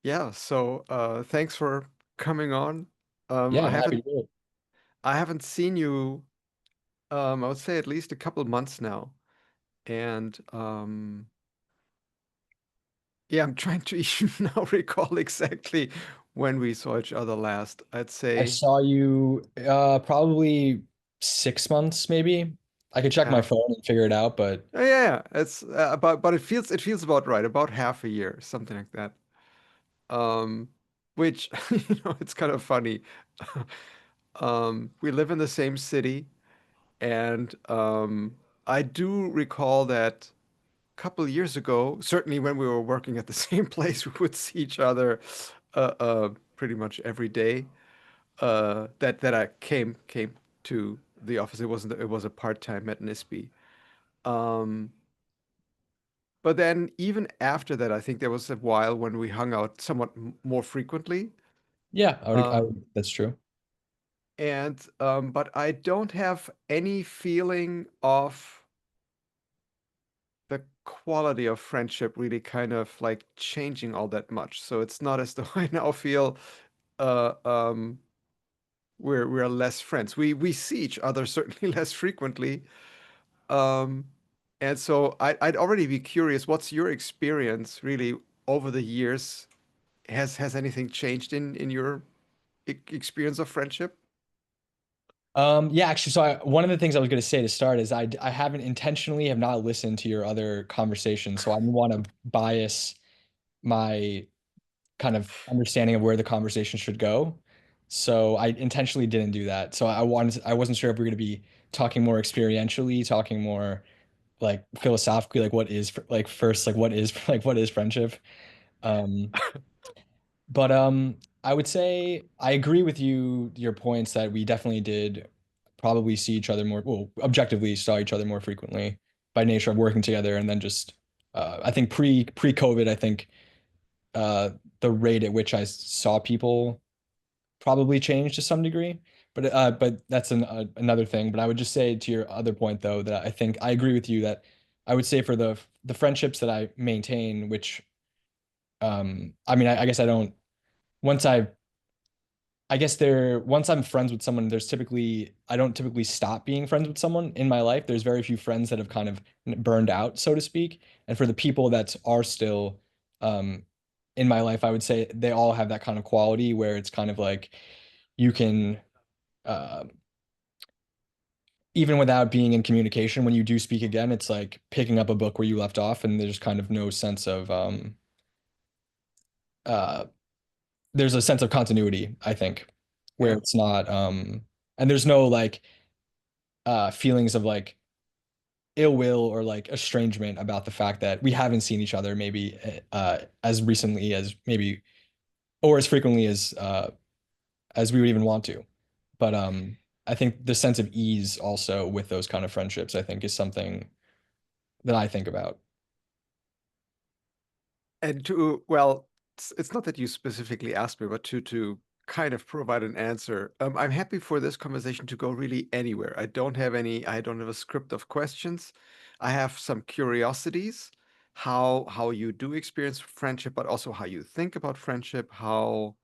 Yeah, so thanks for coming on. Um, Yeah, I I'm happy haven't to do it. I haven't seen you I would say at least a couple months now. And yeah, I'm trying to even now recall exactly when we saw each other last. I'd I say saw you probably 6 months, maybe. I could check my yeah. phone and figure it out, but Yeah, it's but it feels about right, about half a year, something like that. Um which it's kind of funny. We live in the same city. And I do recall that a couple of years ago, certainly when we were working at the same place, we would see each other pretty much every day. That I came to the office. It was a part-time at NISB. Um, but then even after that, I think there was a while when we hung out somewhat more frequently. yeah, Um, that's true. and but I don't have any feeling of the quality of friendship really kind of like changing all that much. So it's not as though I now feel uh um we're less friends. We see each other certainly less frequently. Um and so I'd already be curious, what's your experience really over the years? Has anything changed in your experience of friendship? Yeah, actually, so one of the things I was going to say to start is I haven't intentionally have not listened to your other conversations, so I want to bias my kind of understanding of where the conversation should go. So I intentionally didn't do that. So I wasn't sure if we are going to be talking more experientially, talking more like philosophically, like what is like first, like what is like what is friendship? Um, but I would say I agree with your points that we definitely did probably see each other more, well, objectively saw each other more frequently by nature of working together, and then just I think pre-COVID, I think uh the rate at which I saw people probably changed to some degree. But that's another thing. But I would just say to your other point though that I think I agree with you that I would say for the friendships that I maintain, which I mean I guess I don't once I guess once I'm friends with someone, I don't typically stop being friends with someone in my life. There's very few friends that have kind of burned out, so to speak. And for the people that are still um in my life, I would say they all have that kind of quality where it's kind of like you can uh even without being in communication, when you do speak again, it's like picking up a book where you left off, and there's kind of no sense of uh there's a sense of continuity, I think, where Yeah. it's not and there's no like feelings of like ill will or like estrangement about the fact that we haven't seen each other maybe as recently as maybe or as frequently as we would even want to. But I think the sense of ease also with those kind of friendships, I think, is something that I think about. And to, well, it's not that you specifically asked me, but to kind of provide an answer. I'm happy for this conversation to go really anywhere. I don't have a script of questions. I have some curiosities, how you do experience friendship, but also how you think about friendship, how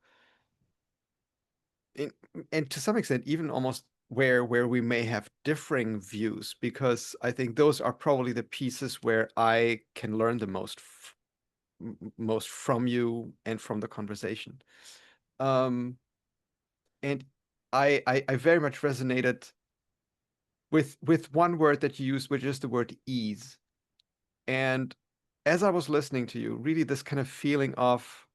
in, and to some extent even almost where we may have differing views, because I think those are probably the pieces where I can learn the most from you and from the conversation. Um, and I very much resonated with one word that you used, which is the word ease. And as I was listening to you, really this kind of feeling of,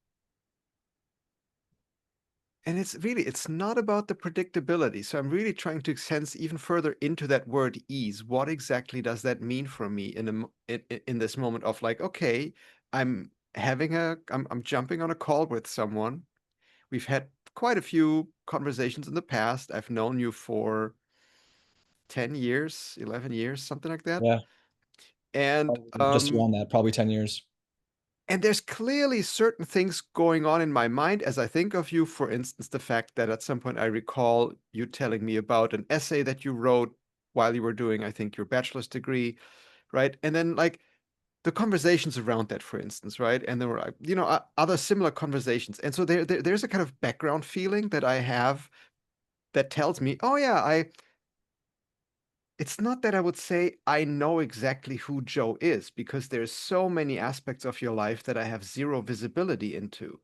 and it's not about the predictability. So I'm really trying to sense even further into that word ease. What exactly does that mean for me in this moment of like, okay, I'm jumping on a call with someone. We've had quite a few conversations in the past. I've known you for 10 years, 11 years, something like that. Yeah, And just around that, probably 10 years. there's clearly certain things going on in my mind as I think of you. For instance, the fact that at some point I recall you telling me about an essay that you wrote while you were doing, I think, your bachelor's degree, right? And then like the conversations around that, for instance, right? And there were, other similar conversations. And so there's a kind of background feeling that I have that tells me, oh yeah, it's not that I would say I know exactly who Joe is, because there's so many aspects of your life that I have zero visibility into.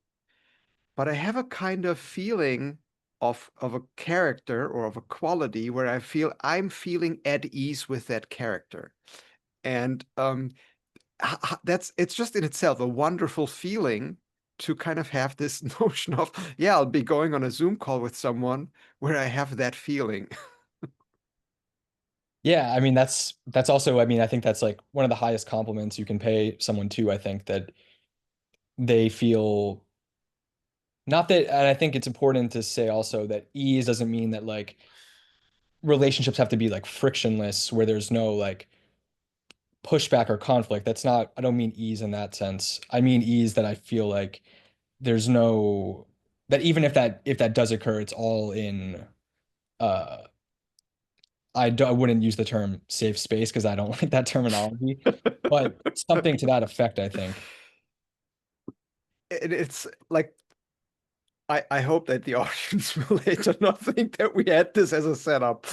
But I have a kind of feeling of a character or of a quality where I feel I'm feeling at ease with that character. And that's it's just in itself a wonderful feeling to kind of have this notion of, yeah, I'll be going on a Zoom call with someone where I have that feeling. Yeah, I mean that's also, I mean, I think that's like one of the highest compliments you can pay someone too. I think that they feel not that, and I think it's important to say also that ease doesn't mean that like relationships have to be like frictionless where there's no like pushback or conflict. That's not, I don't mean ease in that sense. I mean ease that I feel like there's no, that even if that does occur, it's all in uh I wouldn't use the term safe space because I don't like that terminology, but something to that effect, I think. It's like I hope that the audience will later not think that we had this as a setup.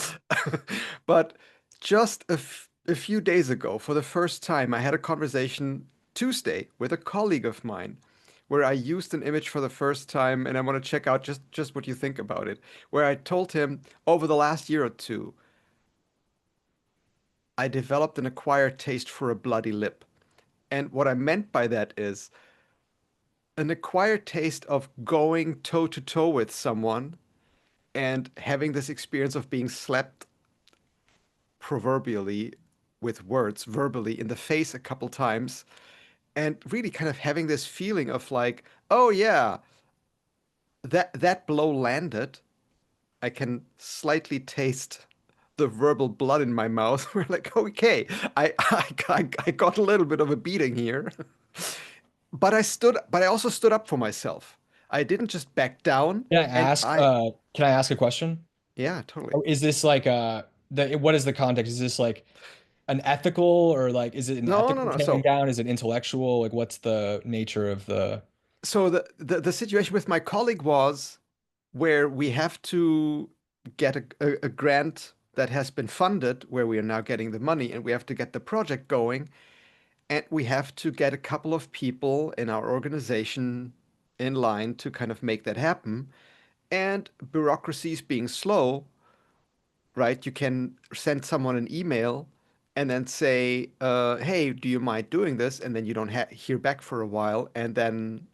But just a few days ago, for the first time, I had a conversation Tuesday with a colleague of mine where I used an image for the first time, and I want to check out just what you think about it. Where I told him over the last year or two, I developed an acquired taste for a bloody lip. And what I meant by that is an acquired taste of going toe to toe with someone and having this experience of being slapped proverbially with words verbally in the face a couple times, and really kind of having this feeling of like, oh yeah, that blow landed. I can slightly taste the verbal blood in my mouth. We're like, okay, I got a little bit of a beating here. But I also stood up for myself. I didn't just back down, and Can I ask a question? yeah, totally. Oh, is this like what is the context? Is this like an ethical or like is it an No, no, ethical no. tearing down? Is it intellectual? Like what's the nature of the So the situation with my colleague was where we have to get a grant that has been funded, where we are now getting the money, and we have to get the project going, and we have to get a couple of people in our organization in line to kind of make that happen. And bureaucracies being slow, right? You can send someone an email and then say, "Hey, do you mind doing this?" And then you don't hear back for a while, and then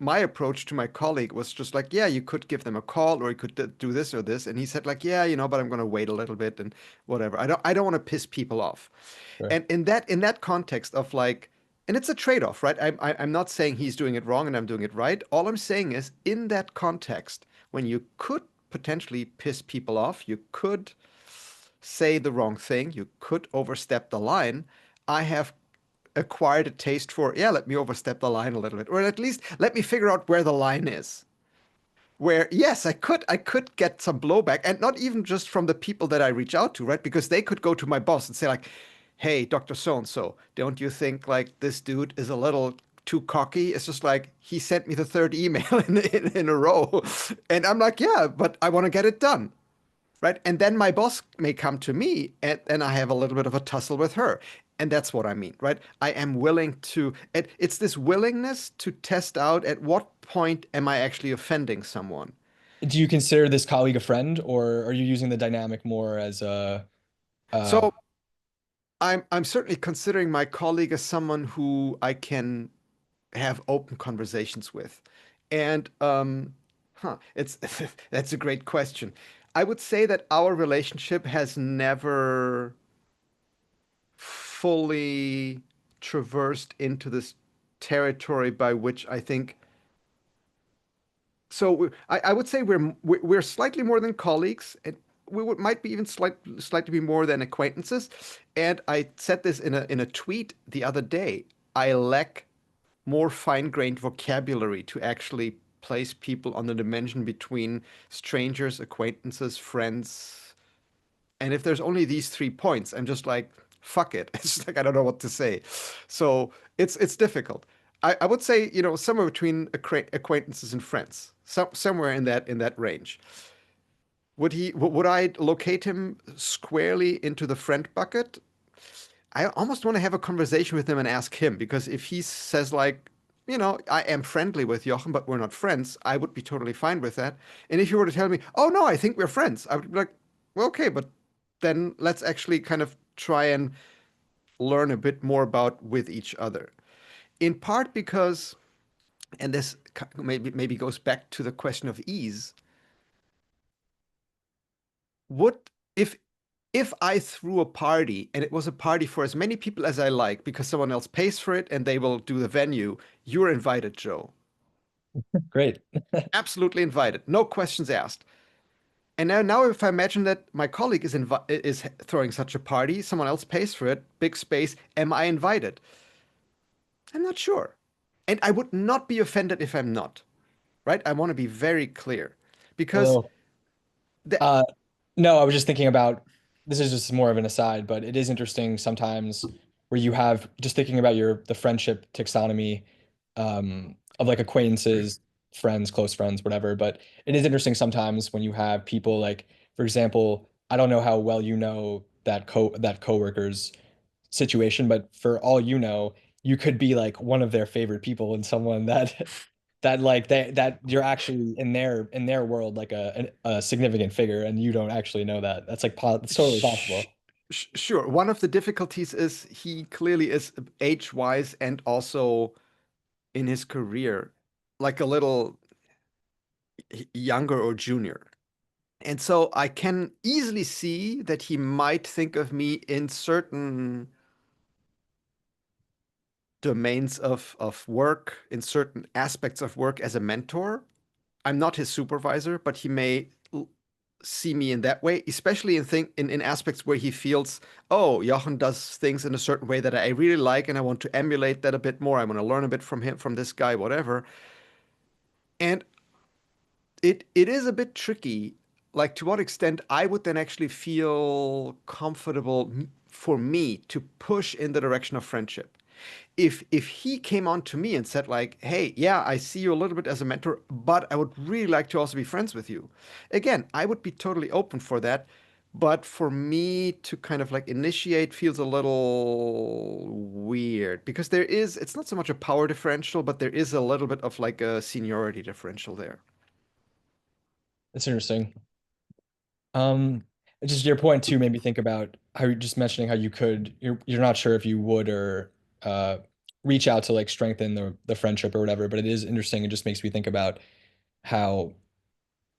my approach to my colleague was just like, yeah, you could give them a call or you could do this or this. And he said like, yeah, but I'm going to wait a little bit and whatever. I don't want to piss people off. Sure. And in that context of like, and it's a trade-off, right? I'm not saying he's doing it wrong and I'm doing it right. All I'm saying is in that context, when you could potentially piss people off, you could say the wrong thing, you could overstep the line. I have acquired a taste for, yeah, let me overstep the line a little bit, or at least let me figure out where the line is. Where, yes, I could get some blowback, and not even just from the people that I reach out to, right? Because they could go to my boss and say, like, hey, Dr. So and so, don't you think like this dude is a little too cocky? It's just like he sent me the third email in a row. And I'm like, yeah, but I want to get it done. Right. And then my boss may come to me and I have a little bit of a tussle with her. And that's what I mean, right? I am willing to, it's this willingness to test out at what point am I actually offending someone. Do you consider this colleague a friend or are you using the dynamic more as a uh So I'm certainly considering my colleague as someone who I can have open conversations with. And it's that's a great question. I would say that our relationship has never fully traversed into this territory by which I think so I would say we're slightly more than colleagues, and might be even slightly be more than acquaintances. And I said this in a tweet the other day. I lack more fine-grained vocabulary to actually place people on the dimension between strangers, acquaintances, friends. And if there's only these 3 points, I'm just like, fuck it. It's like I don't know what to say. So it's difficult. I would say, somewhere between acquaintances and friends, somewhere in that range. Would I locate him squarely into the friend bucket? I almost want to have a conversation with him and ask him, because if he says like, I am friendly with Jochen, but we're not friends, I would be totally fine with that. And if you were to tell me, oh no, I think we're friends, I would be like, well, okay, but then let's actually kind of try and learn a bit more about with each other. In part because, and this maybe goes back to the question of ease, would if I threw a party and it was a party for as many people as I like because someone else pays for it and they will do the venue, you're invited, Joe. Great. Absolutely invited. No questions asked. And now if I imagine that my colleague is throwing such a party, someone else pays for it, big space, am I invited? I'm not sure. And I would not be offended if I'm not, right? I want to be very clear because Hello. the Uh, no, I was just thinking about this is just more of an aside, but it is interesting sometimes where you have just thinking about the friendship taxonomy of like acquaintances, friends, close friends, whatever. But it is interesting sometimes when you have people like, for example, I don't know how well you know that coworker's situation, but for all you know, you could be like one of their favorite people and someone that that like that you're actually in their world like a significant figure and you don't actually know that. That's like it's totally sh possible. sure, one of the difficulties is he clearly is age-wise and also in his career like a little younger or junior. And so I can easily see that he might think of me in certain domains of work, in certain aspects of work as a mentor. I'm not his supervisor, but he may see me in that way, especially in aspects where he feels, oh, Jochen does things in a certain way that I really like, and I want to emulate that a bit more. I want to learn a bit from him, from this guy, whatever. And it is a bit tricky, like to what extent I would then actually feel comfortable for me to push in the direction of friendship. If he came on to me and said like, "Hey, yeah, I see you a little bit as a mentor, but I would really like to also be friends with you." Again, I would be totally open for that, but for me to kind of like initiate feels a little weird because it's not so much a power differential, but there is a little bit of like a seniority differential there. It's interesting. Um, just your point too made me think about how you're just mentioning how you're not sure if you would or uh reach out to like strengthen the friendship or whatever, but it is interesting. It just makes me think about how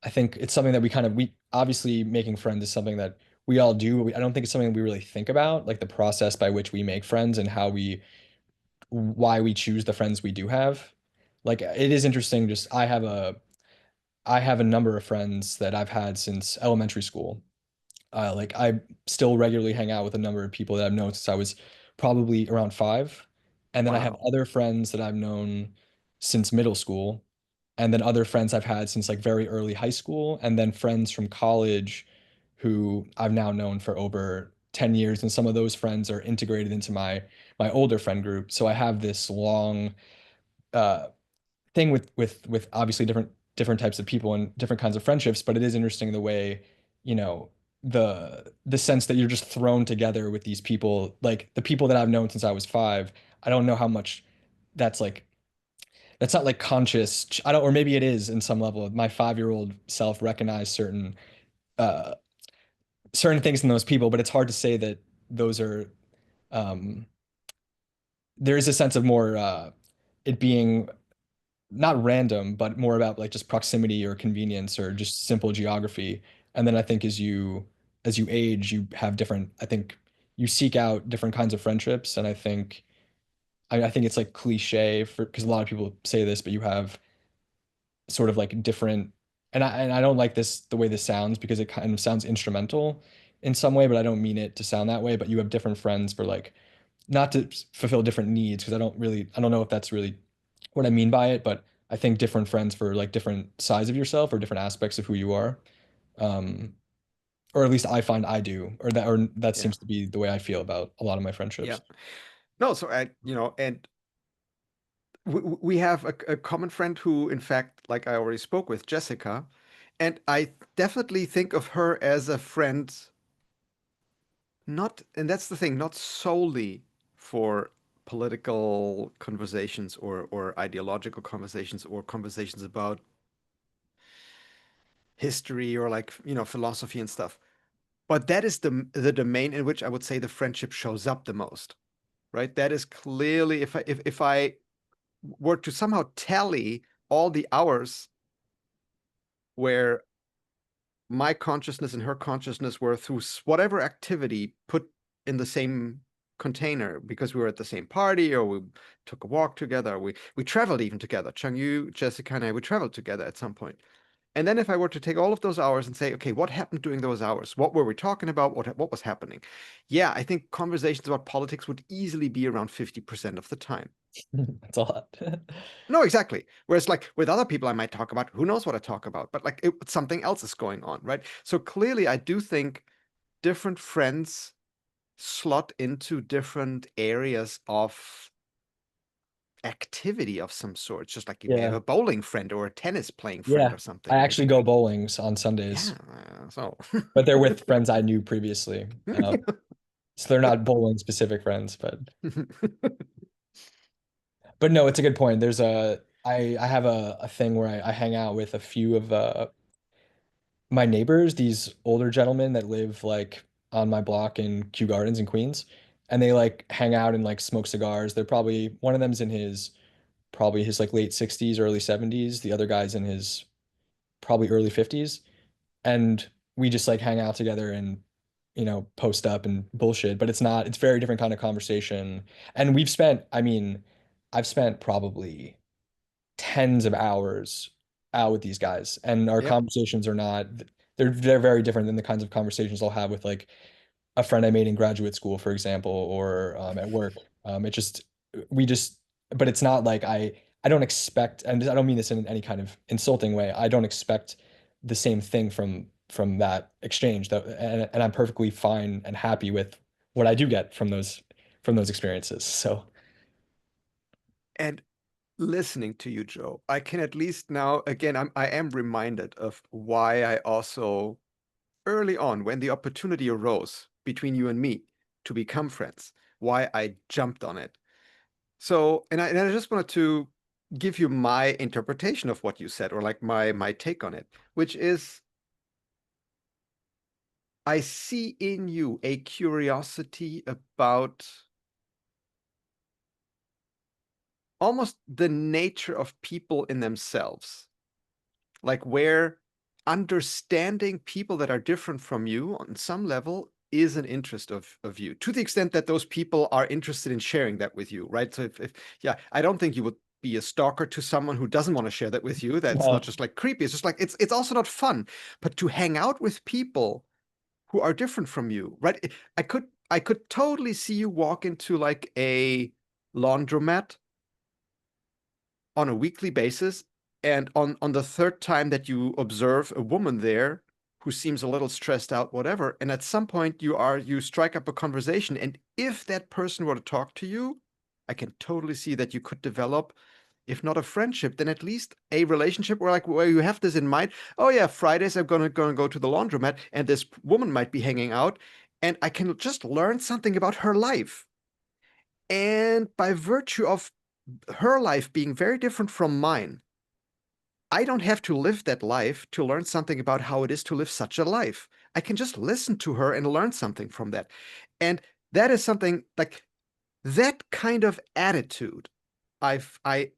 I think it's something that we obviously making friends is something that we all do. But I don't think it's something we really think about, like the process by which we make friends and why we choose the friends we do have. Like it is interesting. Just I have a number of friends that I've had since elementary school. Like I still regularly hang out with a number of people that I've known since I was probably around 5. And then I have Wow. other friends that I've known since middle school. And then other friends I've had since like very early high school. And then friends from college who I've now known for over 10 years. And some of those friends are integrated into my older friend group. So I have this long uh, thing with obviously different types of people and different kinds of friendships, but it is interesting the way, you know, the sense that you're just thrown together with these people, like the people that I've known since I was 5. I don't know how much that's like that's not like conscious. I don't, or maybe it is in some level. My 5-year-old self recognized uh certain things in those people, but it's hard to say that those are um there is a sense of more it being not random, but more about like just proximity or convenience or just simple geography. And then I think as you age, you have different, I think you seek out different kinds of friendships. And I think it's like cliche for because a lot of people say this, but you have sort of like different and I don't like this the way this sounds because it kind of sounds instrumental in some way, but I don't mean it to sound that way. But you have different friends for like not to fulfill different needs because I don't know if that's really what I mean by it, but I think different friends for like different sides of yourself or different aspects of who you are. Um, or at least I find I do, or that Yeah. seems to be the way I feel about a lot of my Yeah. friendships. No, so and we have a common friend who, in fact, like I already spoke with, Jessica, and I definitely think of her as a friend, not, and that's the thing, not solely for political conversations or ideological conversations or conversations about history or like, philosophy and stuff. But that is the domain in which I would say the friendship shows up the most, right? That is clearly, if I were to somehow tally all the hours where my consciousness and her consciousness were through whatever activity put in the same container because we were at the same party or we took a walk together, we traveled even together. Chang Yu, Jessica, and I, we traveled together at some point. And then if I were to take all of those hours and say, okay, what happened during those hours? What were we talking about? What was happening? Yeah, I think conversations about politics would easily be around 50% of the time. That's a lot. No, exactly. Whereas, like with other people, I might talk about who knows what I talk about, but like something else is going on, right? So clearly, I do think different friends slot into different areas of activity of some sort. Just like you may have Yeah. a bowling friend or a tennis playing friend Yeah. or I something, right? actually go bowlings on Sundays, Yeah. So, but they're with friends I knew previously. So they're not bowling specific friends, but no, it's a good point. I have a thing where I hang out with a few of my neighbors, these older gentlemen that live like on my block in Kew Gardens in Queens, and they like hang out and like smoke cigars. They're probably one of them's in his probably his like late 60s, early 70s. The other guy's in his probably early 50s. And we just like hang out together and post up and bullshit, but it's very different kind of conversation. And I've spent probably tens of hours out with these guys, and our yep. conversations are not they're very different than the kinds of conversations I'll have with like a friend I made in graduate school, for example, or at work. It just we just but it's not like I don't expect, and I don't mean this in any kind of insulting way. I don't expect the same thing from that exchange, and I'm perfectly fine and happy with what I do get from those experiences. So And listening to you, Joe, I can at least now, again, I am reminded of why I also early on, when the opportunity arose between you and me to become friends, why I jumped on it. So, and I just wanted to give you my interpretation of what you said, or like my take on it, which is I see in you a curiosity about almost the nature of people in themselves, like where understanding people that are different from you on some level is an interest of you to the extent that those people are interested in sharing that with you, right? So if yeah, I don't think you would be a stalker to someone who doesn't want to share that with you. That's not no, just like creepy, it's just like it's also not fun. But to hang out with people who are different from you, right? I could totally see you walk into like a laundromat on a weekly basis, and on the third time that you observe a woman there who seems a little stressed out, whatever, and at some point you strike up a conversation, and if that person were to talk to you, I can totally see that you could develop, if not a friendship, then at least a relationship where you have this in mind. Oh yeah, Fridays I'm gonna go to the laundromat, and this woman might be hanging out, and I can just learn something about her life. And by virtue of her life being very different from mine, I don't have to live that life to learn something about how it is to live such a life. I can just listen to her and learn something from that. And that is something like that kind of attitude I've I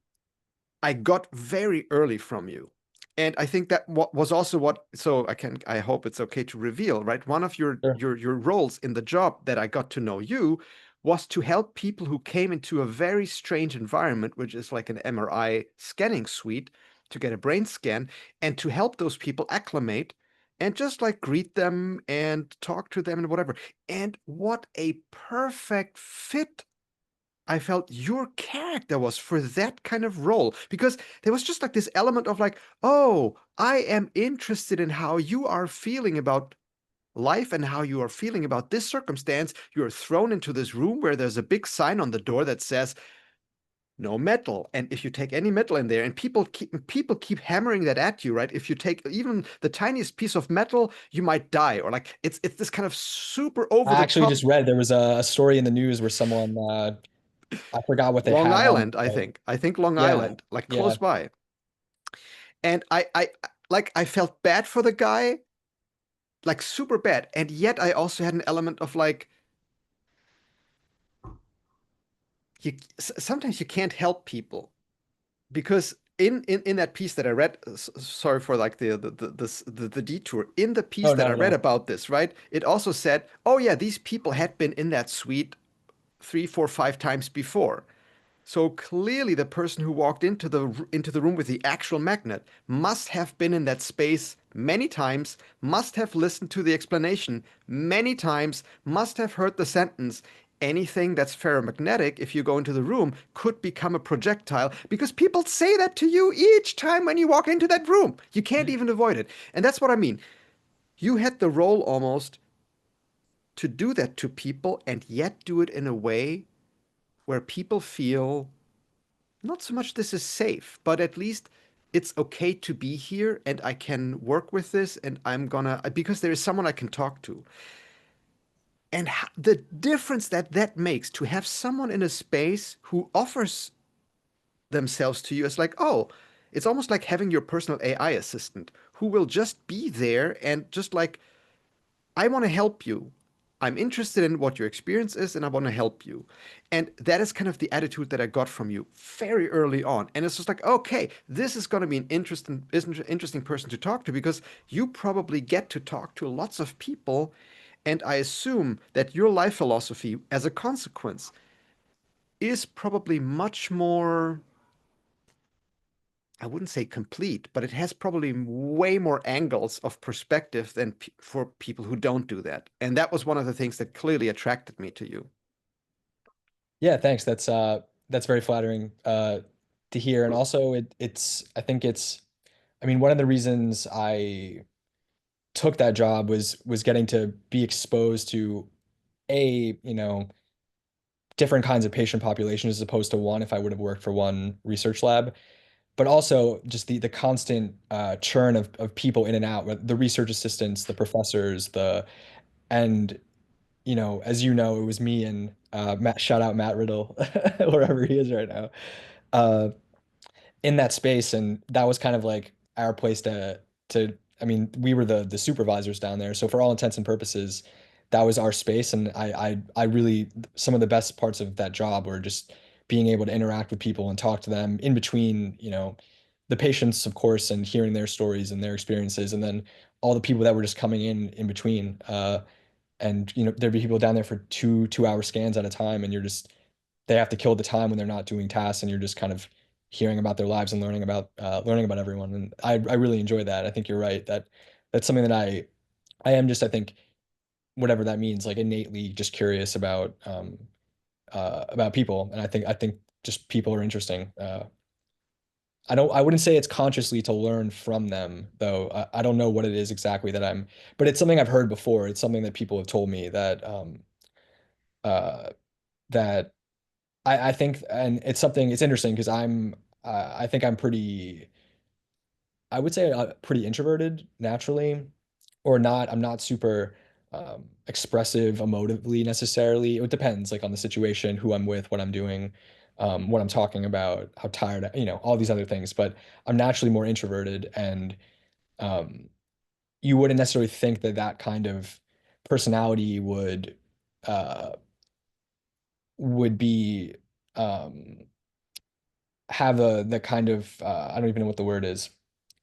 got very early from you. And I think that what was also what, so I hope it's okay to reveal, right? One of your sure. your your roles in the job that I got to know you was to help people who came into a very strange environment, which is like an MRI scanning suite, to get a brain scan, and to help those people acclimate and just like greet them and talk to them and whatever. And what a perfect fit I felt your character was for that kind of role, because there was just like this element of like, oh, I am interested in how you are feeling about life and how you are feeling about this circumstance, you are thrown into this room where there's a big sign on the door that says no metal. And if you take any metal in there, and people keep hammering that at you, right? If you take even the tiniest piece of metal, you might die. Or like it's this kind of super over I the actually top. just read there was a story in the news where someone I forgot what they Long had on, Island, I but think. I think Long yeah, Island, like yeah. close by. And I felt bad for the guy, like super bad. And yet I also had an element of like, sometimes you can't help people because in that piece that I read, sorry for like the detour. In the piece Oh that I no, read no. about this, right? It also said, oh yeah, these people had been in that suite three, four, five times before. So clearly, the person who walked into the room with the actual magnet must have been in that space many times, must have listened to the explanation many times, must have heard the sentence. Anything that's ferromagnetic, if you go into the room, could become a projectile because people say that to you each time when you walk into that room. You can't even avoid it. And that's what I mean. You had the role almost to do that to people and yet do it in a way where people feel not so much this is safe, but at least it's okay to be here and I can work with this and I'm gonna, because there is someone I can talk to. And the difference that that makes to have someone in a space who offers themselves to you is like, oh, it's almost like having your personal AI assistant who will just be there and just like I want to help you. I'm interested in what your experience is and I want to help you. And that is kind of the attitude that I got from you very early on. And it's just like, okay, this is going to be an interesting person to talk to because you probably get to talk to lots of people. And I assume that your life philosophy, as a consequence, is probably much more, I wouldn't say complete, but it has probably way more angles of perspective than for people who don't do that. And that was one of the things that clearly attracted me to you. Yeah, thanks. That's very flattering to hear. And also it's I think it's I mean, one of the reasons I took that job was getting to be exposed to you know, different kinds of patient populations as opposed to one if I would have worked for one research lab, but also just the constant churn of people in and out, the research assistants, the professors, the and as you know, it was me and Matt, shout out Matt Riddle, wherever he is right now. Uh, in that space, and that was kind of like our place to I mean, we were the supervisors down there, so for all intents and purposes that was our space. And I really, some of the best parts of that job were just being able to interact with people and talk to them in between, the patients, of course, and hearing their stories and their experiences, and then all the people that were just coming in between. And there'd be people down there for two-hour scans at a time, and they have to kill the time when they're not doing tasks, and you're just kind of hearing about their lives and learning about everyone. And I really enjoy that. I think you're right that that's something that I am just, I think, whatever that means, like innately just curious about people. And I think just people are interesting. I wouldn't say it's consciously to learn from them, though. I don't know what it is exactly but it's something I've heard before. It's something that people have told me uh, that I think, and it's interesting because I think I'm pretty, I would say pretty introverted naturally, or not. I'm not super expressive emotively necessarily. It depends like on the situation, who I'm with, what I'm doing, what I'm talking about, how tired, all these other things. But I'm naturally more introverted, and um, you wouldn't necessarily think that that kind of personality uh, would be um, have the kind of I don't even know what the word is,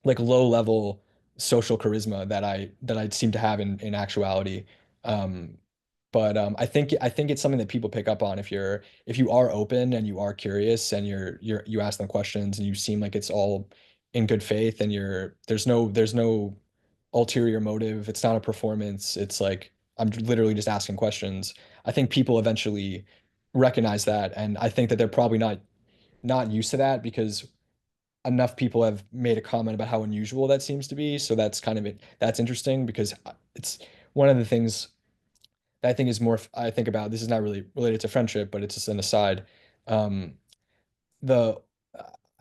like low level social charisma that I seem to have in actuality. Um, but I think it's something that people pick up on if you are open and you are curious and you ask them questions and you seem like it's all in good faith, and there's no ulterior motive. It's not a performance. It's like I'm literally just asking questions. I think people eventually recognize that, and I think that they're probably not used to that because enough people have made a comment about how unusual that seems to be. So that's kind of it. That's interesting because it's one of the things that I think is more I think about, this is not really related to friendship, but it's just an aside. Um, the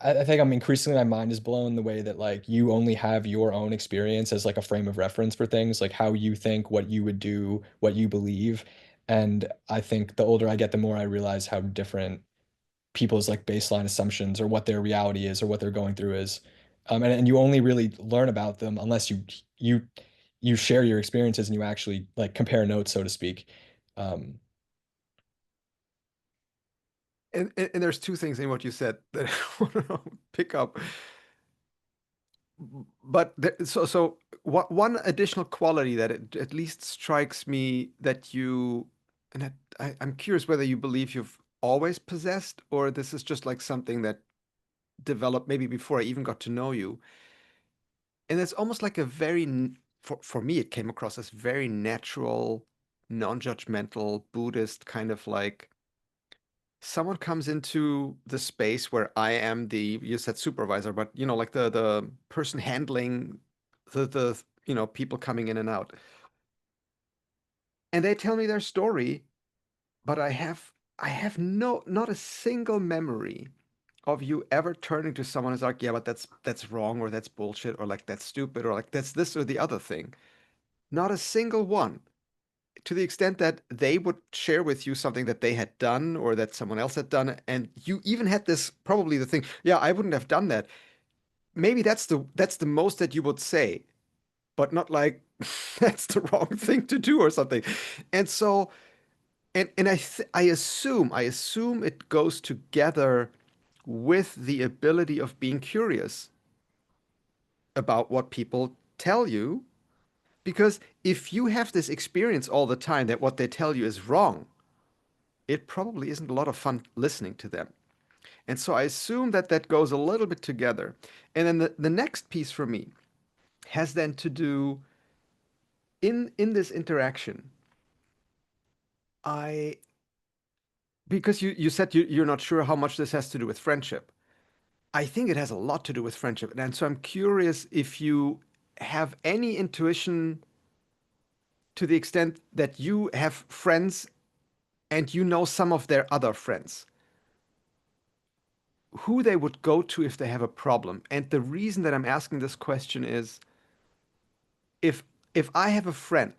I think I'm increasingly, my mind is blown the way that like you only have your own experience as like a frame of reference for things, like how you think, what you would do, what you believe. And I think the older I get, the more I realize how different people's like baseline assumptions or what their reality is or what they're going through is. And you only really learn about them unless you you share your experiences and you actually like compare notes, so to speak. Um, And there's two things in what you said that I want to pick up. But one additional quality that it at least strikes me that you, and I'm curious whether you believe you've always possessed or this is just like something that developed maybe before I even got to know you. And it's almost like a for me, it came across as very natural, non-judgmental, Buddhist kind of like someone comes into the space where I am you said supervisor, but like the person handling the people coming in and out. And they tell me their story, but I have not a single memory of you ever turning to someone who's like, yeah, but that's wrong or that's bullshit or like that's stupid or like that's this or the other thing. Not a single one. To the extent that they would share with you something that they had done or that someone else had done, and you even had this probably the thing, yeah, I wouldn't have done that. Maybe that's the most that you would say, but not like that's the wrong thing to do or something. And so, and I assume it goes together with the ability of being curious about what people tell you. Because if you have this experience all the time that what they tell you is wrong, it probably isn't a lot of fun listening to them. And so I assume that that goes a little bit together. And then the next piece for me has then to do in this interaction. I Because you said you're not sure how much this has to do with friendship. I think it has a lot to do with friendship. And so I'm curious if you have any intuition to the extent that you have friends and you know some of their other friends, who they would go to if they have a problem. And the reason that I'm asking this question is if I have a friend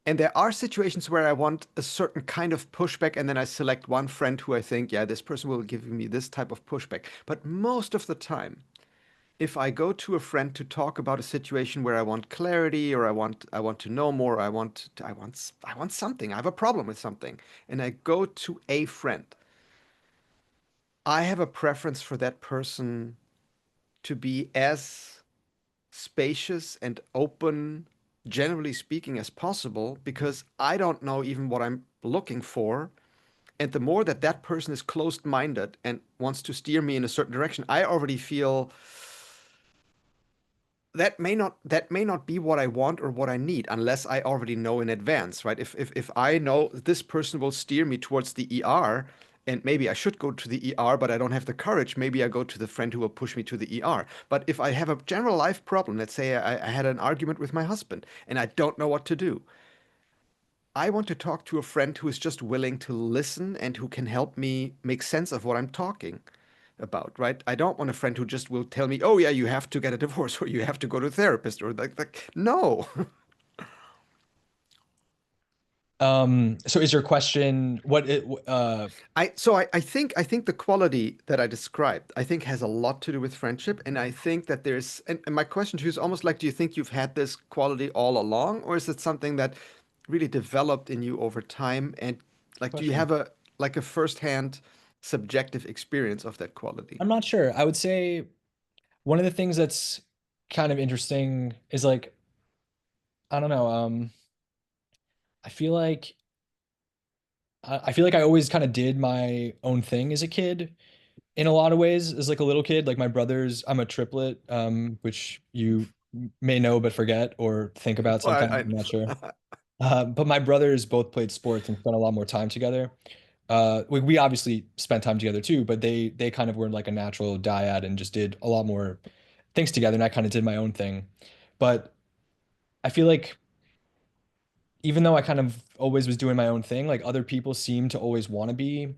and there are situations where I want a certain kind of pushback and then I select one friend who I think, yeah, this person will give me this type of pushback. But most of the time, if I go to a friend to talk about a situation where I want clarity or I want to know more, I want something, I have a problem with something, and I go to a friend, I have a preference for that person to be as spacious and open, generally speaking, as possible, because I don't know even what I'm looking for. And the more that that person is closed minded and wants to steer me in a certain direction, I already feel that may not be what I want or what I need unless I already know in advance, right? If I know this person will steer me towards the ER and maybe I should go to the ER, but I don't have the courage, maybe I go to the friend who will push me to the ER. But if I have a general life problem, let's say I had an argument with my husband and I don't know what to do, I want to talk to a friend who is just willing to listen and who can help me make sense of what I'm talking about, right? I don't want a friend who just will tell me, "Oh yeah, you have to get a divorce or you have to go to a therapist," or like no. so is your question I think the quality that I described, I think has a lot to do with friendship, and I think that and my question to you is almost like, do you think you've had this quality all along, or is it something that really developed in you over time? And like, do you question? have a firsthand subjective experience of that quality? I'm not sure. I would say one of the things that's kind of interesting is like, I don't know, I feel like I feel like I always kind of did my own thing as a kid in a lot of ways as like a little kid. Like my brothers, I'm a triplet, which you may know but forget or think about Well, sometimes. I'm not sure. I But my brothers both played sports and spent a lot more time together. We obviously spent time together too, but they kind of were like a natural dyad and just did a lot more things together, and I kind of did my own thing. But I feel like even though I kind of always was doing my own thing, like other people seem to always want to be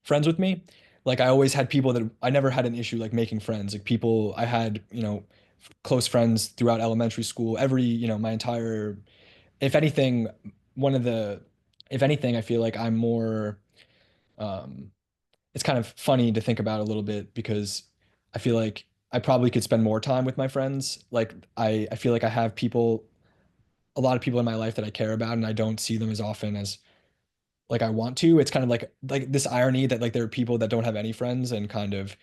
friends with me. Like I always had people that I never had an issue like making friends. Like people I had, close friends throughout elementary school, my entire, if anything, one of the, if anything, I feel like I'm more, um, it's kind of funny to think about a little bit because I feel like I probably could spend more time with my friends. Like I feel like I have a lot of people in my life that I care about and I don't see them as often as like I want to. It's kind of like this irony that like there are people that don't have any friends and kind of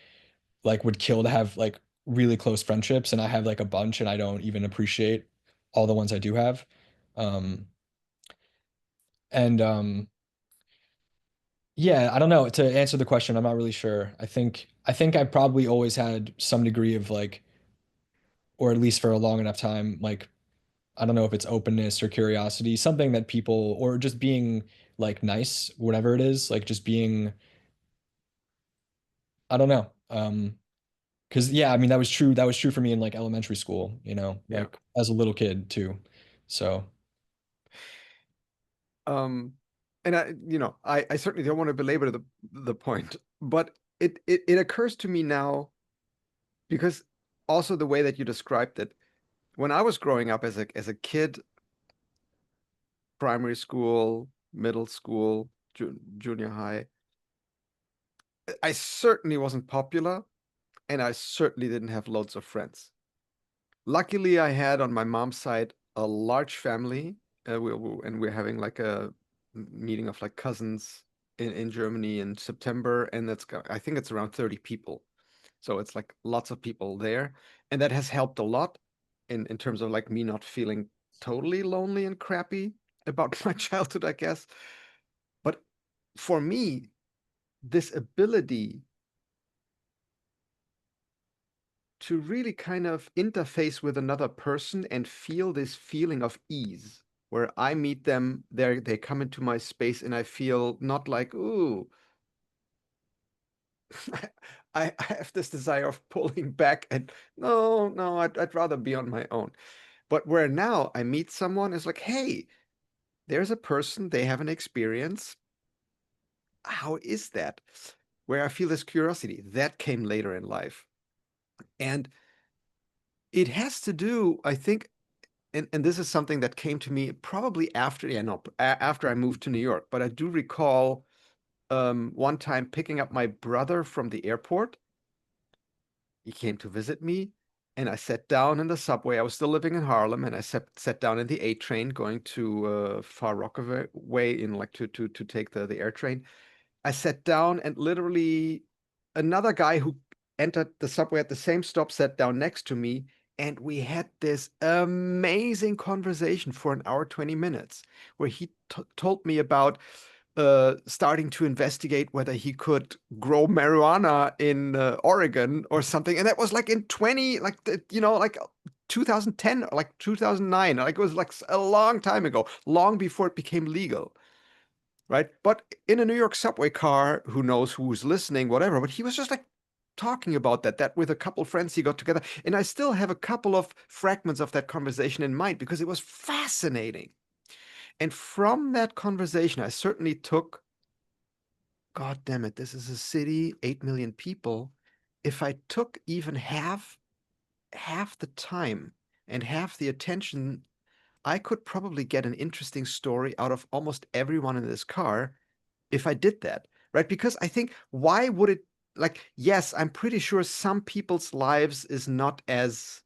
like would kill to have like really close friendships and I have like a bunch and I don't even appreciate all the ones I do have. Um and Yeah, I don't know. To answer the question, I'm not really sure. I think I probably always had some degree of like, or at least for a long enough time, like I don't know if it's openness or curiosity, something that people, or just being like nice, whatever it is, like just being, I don't know. Because yeah, I mean that was true. That was true for me in like elementary school, Yeah. like as a little kid too. So Um, and I certainly don't want to belabor the point, but it occurs to me now because also the way that you described it, when I was growing up as a kid, primary school, middle school, junior high, I certainly wasn't popular, and I certainly didn't have loads of friends. Luckily, I had on my mom's side a large family, and we're having like a meeting of like cousins in Germany in September, and I think it's around 30 people. So it's like lots of people there, and that has helped a lot in terms of like me not feeling totally lonely and crappy about my childhood, I guess. But for me, this ability to really kind of interface with another person and feel this feeling of ease where I meet them, they come into my space and I feel not like, ooh, I have this desire of pulling back and no, no, I'd rather be on my own. But where now I meet someone, it's like, hey, there's a person, they have an experience. How is that? Where I feel this curiosity, that came later in life. And it has to do, I think, and this is something that came to me probably after, yeah, no, after I moved to New York. But I do recall one time picking up my brother from the airport. He came to visit me, and I sat down in the subway. I was still living in Harlem, and I sat down in the A train going to Far Rockaway way in like to take the air train. I sat down, and literally another guy who entered the subway at the same stop sat down next to me, and we had this amazing conversation for an hour, 20 minutes, where he told me about starting to investigate whether he could grow marijuana in Oregon or something. And that was like in 20, like, 2010, or like 2009. Like it was like a long time ago, long before it became legal, right? But in a New York subway car, who knows who's listening, whatever. But he was just like talking about that with a couple friends he got together. And I still have a couple of fragments of that conversation in mind because it was fascinating. And from that conversation, I certainly took, God damn it, this is a city, 8 million people. If I took even half the time and half the attention, I could probably get an interesting story out of almost everyone in this car if I did that, right? Because I think, why would it, like, yes, I'm pretty sure some people's lives is not as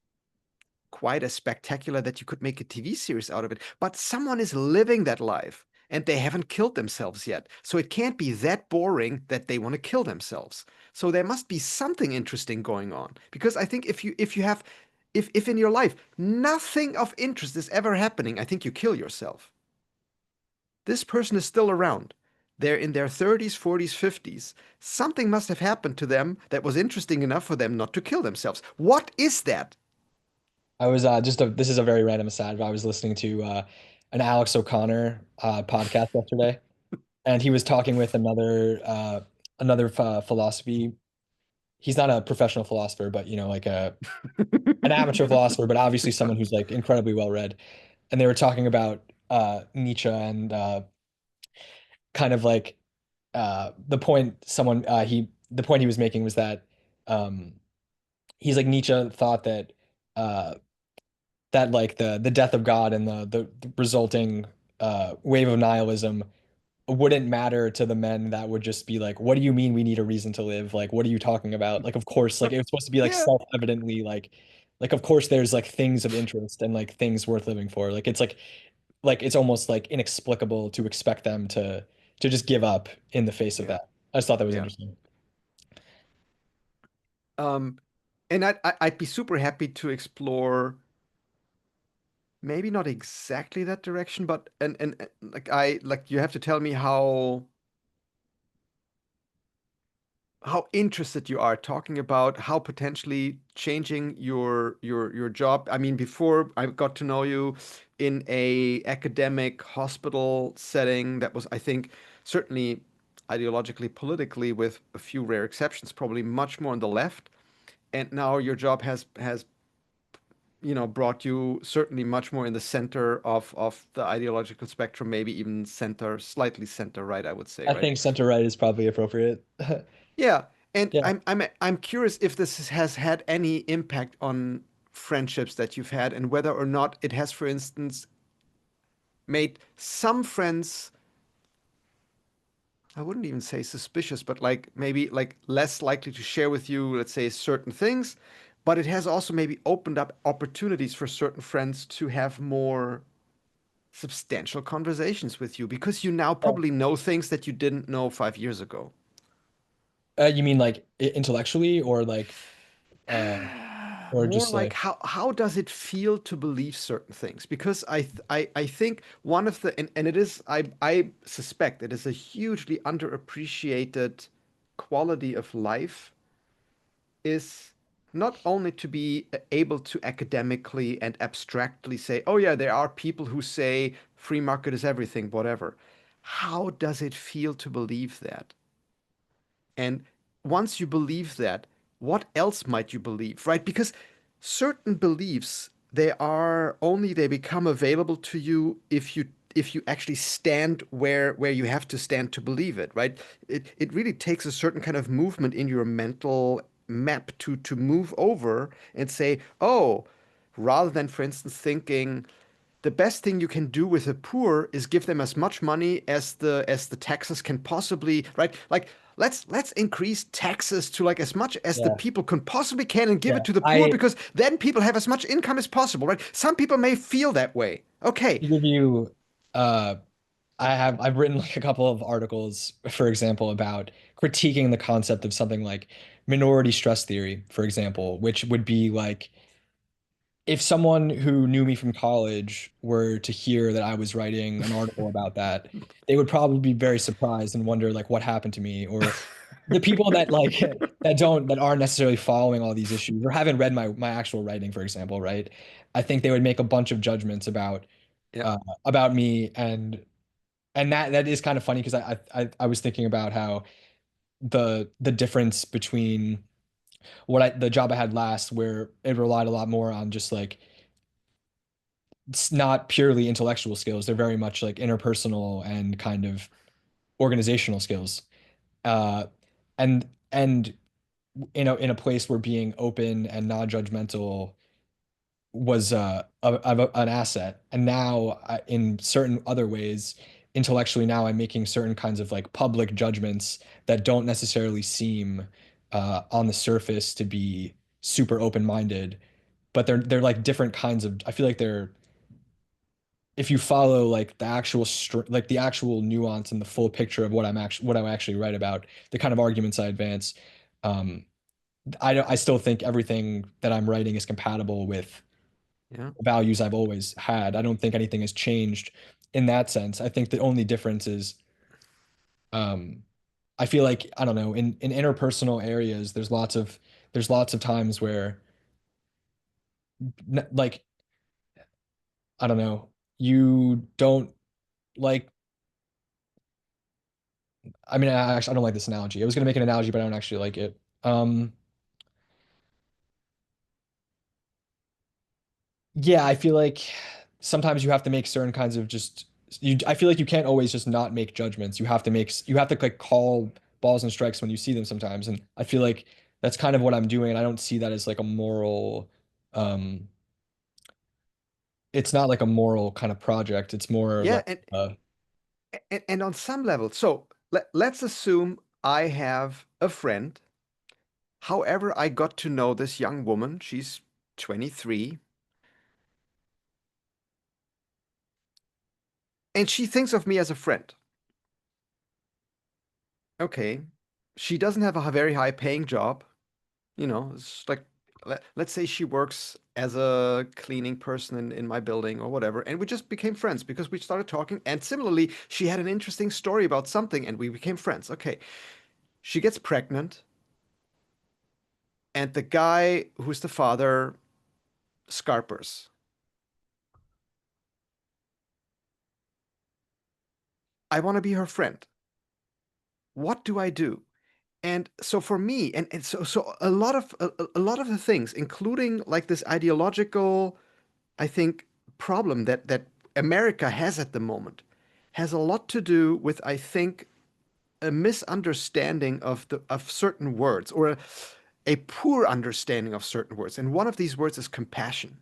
quite as spectacular that you could make a TV series out of it, but someone is living that life and they haven't killed themselves yet. So it can't be that boring that they want to kill themselves. So there must be something interesting going on. Because I think if you have if in your life nothing of interest is ever happening, I think you kill yourself. This person is still around. They're in their 30s, 40s, 50s. Something must have happened to them that was interesting enough for them not to kill themselves. What is that? I was this is a very random aside, but I was listening to an Alex O'Connor podcast yesterday, and he was talking with another philosophy. He's not a professional philosopher, but like an amateur philosopher, but obviously someone who's like incredibly well read. And they were talking about Nietzsche and kind of like the point someone he the point he was making was that um, he's like Nietzsche thought that uh, that like the death of God and the resulting wave of nihilism wouldn't matter to the men that would just be like, what do you mean we need a reason to live? Like, what are you talking about? Like, of course, like it's supposed to be like Yeah, self-evidently like of course there's like things of interest and like things worth living for. Like it's almost like inexplicable to expect them to just give up in the face of yeah, that. I just thought that was yeah. interesting. Um, and I'd be super happy to explore maybe not exactly that direction, but like like you have to tell me how interested you are talking about how potentially changing your job. I mean, before I got to know you in a academic hospital setting that was, I think, certainly ideologically, politically, with a few rare exceptions, probably much more on the left. And now your job has brought you certainly much more in the center of the ideological spectrum, maybe even center, slightly center right, I would say, I right? think center right is probably appropriate. Yeah, and Yeah. I'm curious if has had any impact on friendships that you've had, and whether or not it has, for instance, made some friends, I wouldn't even say suspicious, but like maybe like less likely to share with you, let's say, certain things, but it has also maybe opened up opportunities for certain friends to have more substantial conversations with you because you now Oh. probably know things that you didn't know 5 years ago. You mean like intellectually or More just like like how does it feel to believe certain things? Because I think one of the and it is I suspect it is a hugely underappreciated quality of life is not only to be able to academically and abstractly say, oh yeah, there are people who say free market is everything, whatever. How does it feel to believe that? And once you believe that, what else might you believe, right? Because certain beliefs, they become available to you if you actually stand where you have to stand to believe it, right? It really takes a certain kind of movement in your mental map to move over and say, oh, rather than, for instance, thinking the best thing you can do with the poor is give them as much money as the taxes can possibly, right? Like let's increase taxes to like as much as the yeah. people can possibly can and give Yeah. it to the poor I because then people have as much income as possible, right? Some people may feel that way. Okay. to give you uh I've written like a couple of articles, for example, about critiquing the concept of something like minority stress theory, for example, which would be like if someone who knew me from college were to hear that I was writing an article about that, they would probably be very surprised and wonder like what happened to me, or the people that like that aren't necessarily following all these issues or haven't read my actual writing, for example, right? I think they would make a bunch of judgments Yeah. uh, about me, and that is kind of funny because I was thinking about how the difference between the job I had last, where it relied a lot more on just like it's not purely intellectual skills. They're very much like interpersonal and kind of organizational skills. Uh, and in a place where being open and non-judgmental was an asset. And now in certain other ways, intellectually now I'm making certain kinds of like public judgments that don't necessarily seem on the surface to be super open-minded, but they're like different kinds of. I feel like they're if you follow like like the actual nuance and the full picture of what I actually write about, the kind of arguments I advance, um, I still think everything that I'm writing is compatible with Yeah. values I've always had. I don't think anything has changed in that sense. I think the only difference is um, I feel like I don't know in interpersonal areas there's lots of times where like I don't know you don't like I mean I don't like this analogy. I was gonna make an analogy but I don't actually like it. Yeah, I feel like sometimes you have to make certain kinds of just you I feel like you can't always just not make judgments. You have to like call balls and strikes when you see them sometimes. And I feel like that's kind of what I'm doing. And I don't see that as like a moral um it's not like a moral kind of project. It's more Yeah, like uh and on some level, so let's assume I have a friend. However, I got to know this young woman. She's 23, and she thinks of me as a friend. Okay. She doesn't have a very high paying job. It's like, let's say she works as a cleaning person in my building or whatever. And we just became friends because we started talking. And similarly, she had an interesting story about something and we became friends. Okay. She gets pregnant, and the guy who's the father scarpers. I want to be her friend. What do I do? And so for me, and so a lot of the things, including like this ideological, I think, problem that America has at the moment, has a lot to do with, I think, a misunderstanding of certain words, or a poor understanding of certain words. And one of these words is compassion.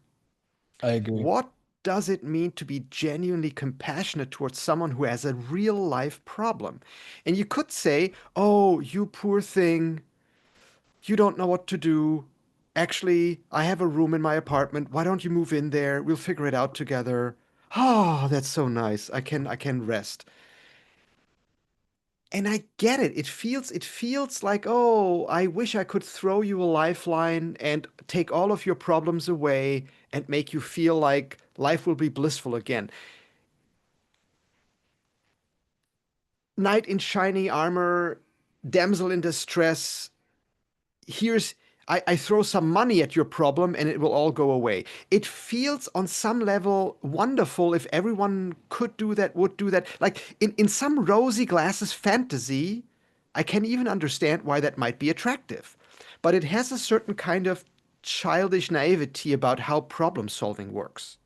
I agree. What does it mean to be genuinely compassionate towards someone who has a real life problem? And you could say, "Oh, you poor thing, you don't know what to do. Actually, I have a room in my apartment. Why don't you move in there? We'll figure it out together." Oh, that's so nice. I can rest. And I get it. It feels like, "Oh, I wish I could throw you a lifeline and take all of your problems away and make you feel like life will be blissful again." Knight in shiny armor, damsel in distress, here's I throw some money at your problem and it will all go away. It feels on some level wonderful if everyone could do that, would do that. Like in some rosy glasses fantasy, I can even understand why that might be attractive. But it has a certain kind of childish naivety about how problem solving works,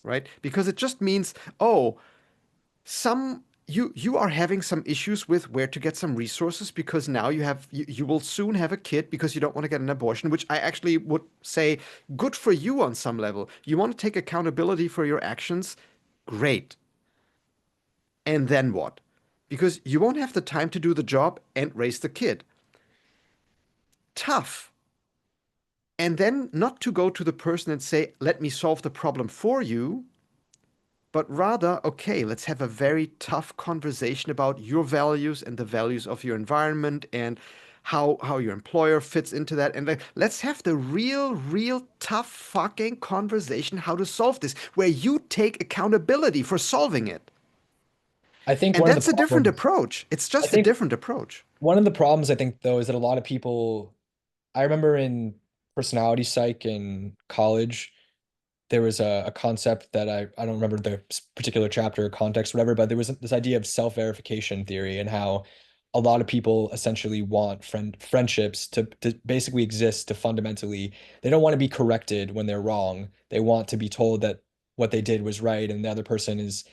right? Because it just means, oh, some you are having some issues with where to get some resources because now you will soon have a kid because you don't want to get an abortion, which I actually would say good for you on some level. You want to take accountability for your actions, great. And then what? Because you won't have the time to do the job and raise the kid. Tough. And then not to go to the person and say, let me solve the problem for you, but rather, okay, let's have a very tough conversation about your values and the values of your environment and how your employer fits into that. And like, let's have the real tough fucking conversation how to solve this, where you take accountability for solving it. I think And one of the that's a different problems approach. It's I just a think different approach. one of the problems I think though is that a lot of people I remember in personality psych in college there was a concept that I don't remember the particular chapter or context, whatever, but there was this idea of self-verification theory and how a lot of people essentially want friendships to basically exist to fundamentally, they don't want to be corrected when they're wrong. They want to be told that what they did was right and the other person is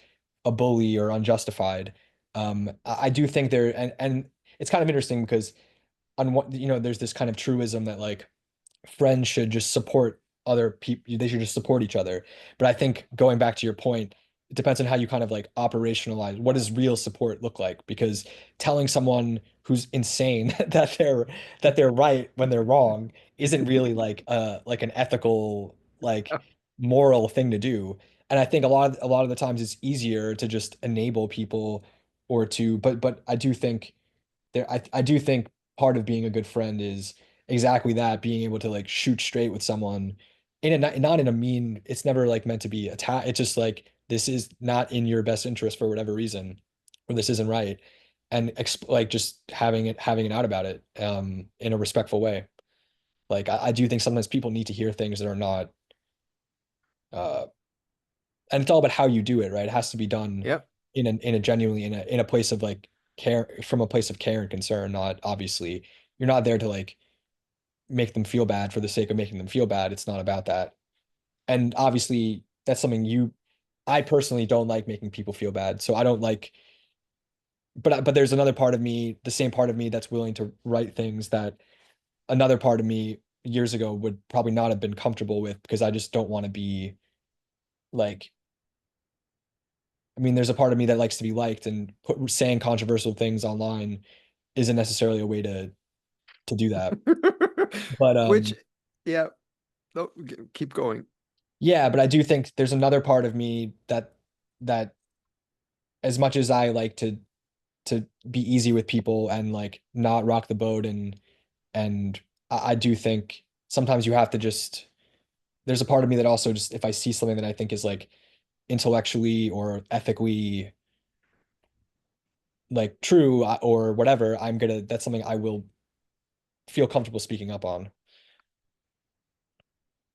a bully or unjustified. I do think there, and it's kind of interesting because on what, there's this kind of truism that like friends should just support other people. They should just support each other. But I think going back to your point, it depends on how you kind of like operationalize what does real support look like? Because telling someone who's insane that they're right when they're wrong isn't really like an ethical like moral thing to do. And I think a lot of the times it's easier to just enable people or to but I do think I do think part of being a good friend is exactly that, being able to like shoot straight with someone in a not in a mean, it's never like meant to be attack. It's just like this is not in your best interest for whatever reason, or this isn't right. And like just having it out about it in a respectful way. Like I do think sometimes people need to hear things that are not uh and it's all about how you do it, right? It has to be done Yep. in a genuinely in a place of like care, from a place of care and concern, not obviously you're not there to like make them feel bad for the sake of making them feel bad. It's not about that. And obviously that's something I personally don't like making people feel bad. So I don't like, but there's another part of me, the same part of me that's willing to write things that another part of me years ago would probably not have been comfortable with because I just don't want to be like, I mean, there's a part of me that likes to be liked and saying controversial things online isn't necessarily a way to do that. But Which, yeah, no, keep going. yeah, but I do think there's another part of me that as much as I like to be easy with people and like not rock the boat and I do think sometimes you have to just there's a part of me that also just if I see something that I think is like intellectually or ethically like true or whatever, I'm gonna that's something I will feel comfortable speaking up on.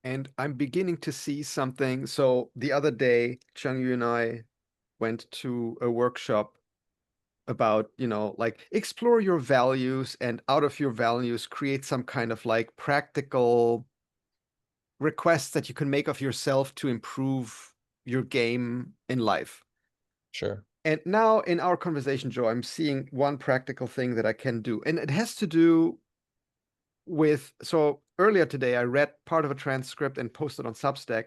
And I'm beginning to see something. So the other day, Chang Yu and I went to a workshop about, like explore your values and out of your values, create some kind of like practical requests that you can make of yourself to improve your game in life. Sure. And now in our conversation, Joe, I'm seeing one practical thing that I can do. And it has to do with, so earlier today, I read part of a transcript and posted on Substack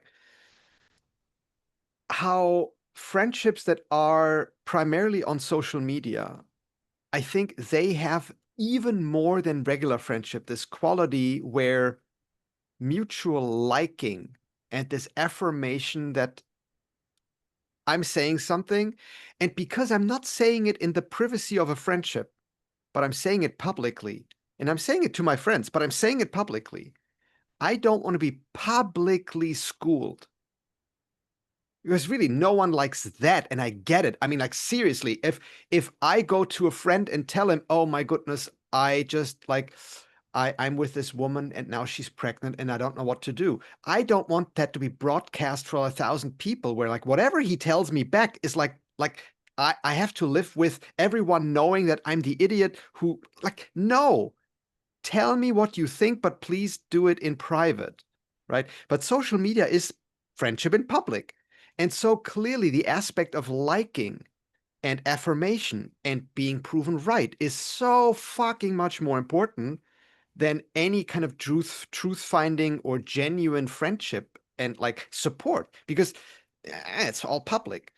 how friendships that are primarily on social media, I think they have even more than regular friendship, this quality where mutual liking and this affirmation that I'm saying something. And because I'm not saying it in the privacy of a friendship, but I'm saying it publicly, and I'm saying it to my friends, but I'm saying it publicly. I don't want to be publicly schooled because really no one likes that, and I get it. I mean, like seriously, if I go to a friend and tell him, oh my goodness, I just like I'm with this woman and now she's pregnant and I don't know what to do. I don't want that to be broadcast for 1,000 people where like whatever he tells me back is like I have to live with everyone knowing that I'm the idiot who like no, tell me what you think, but please do it in private, right? But social media is friendship in public. And so clearly the aspect of liking and affirmation and being proven right is so fucking much more important than any kind of truth finding or genuine friendship and like support because it's all public.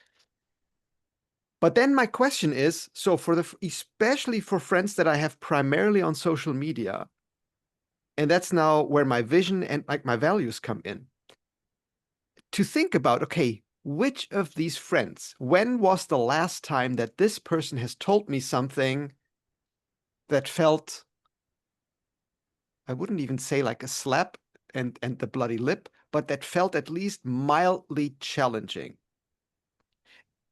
But then my question is, so for the especially for friends that I have primarily on social media, and that's now where my vision and like my values come in. To think about, okay, which of these friends, when was the last time that this person has told me something that felt, I wouldn't even say like a slap and the bloody lip, but that felt at least mildly challenging.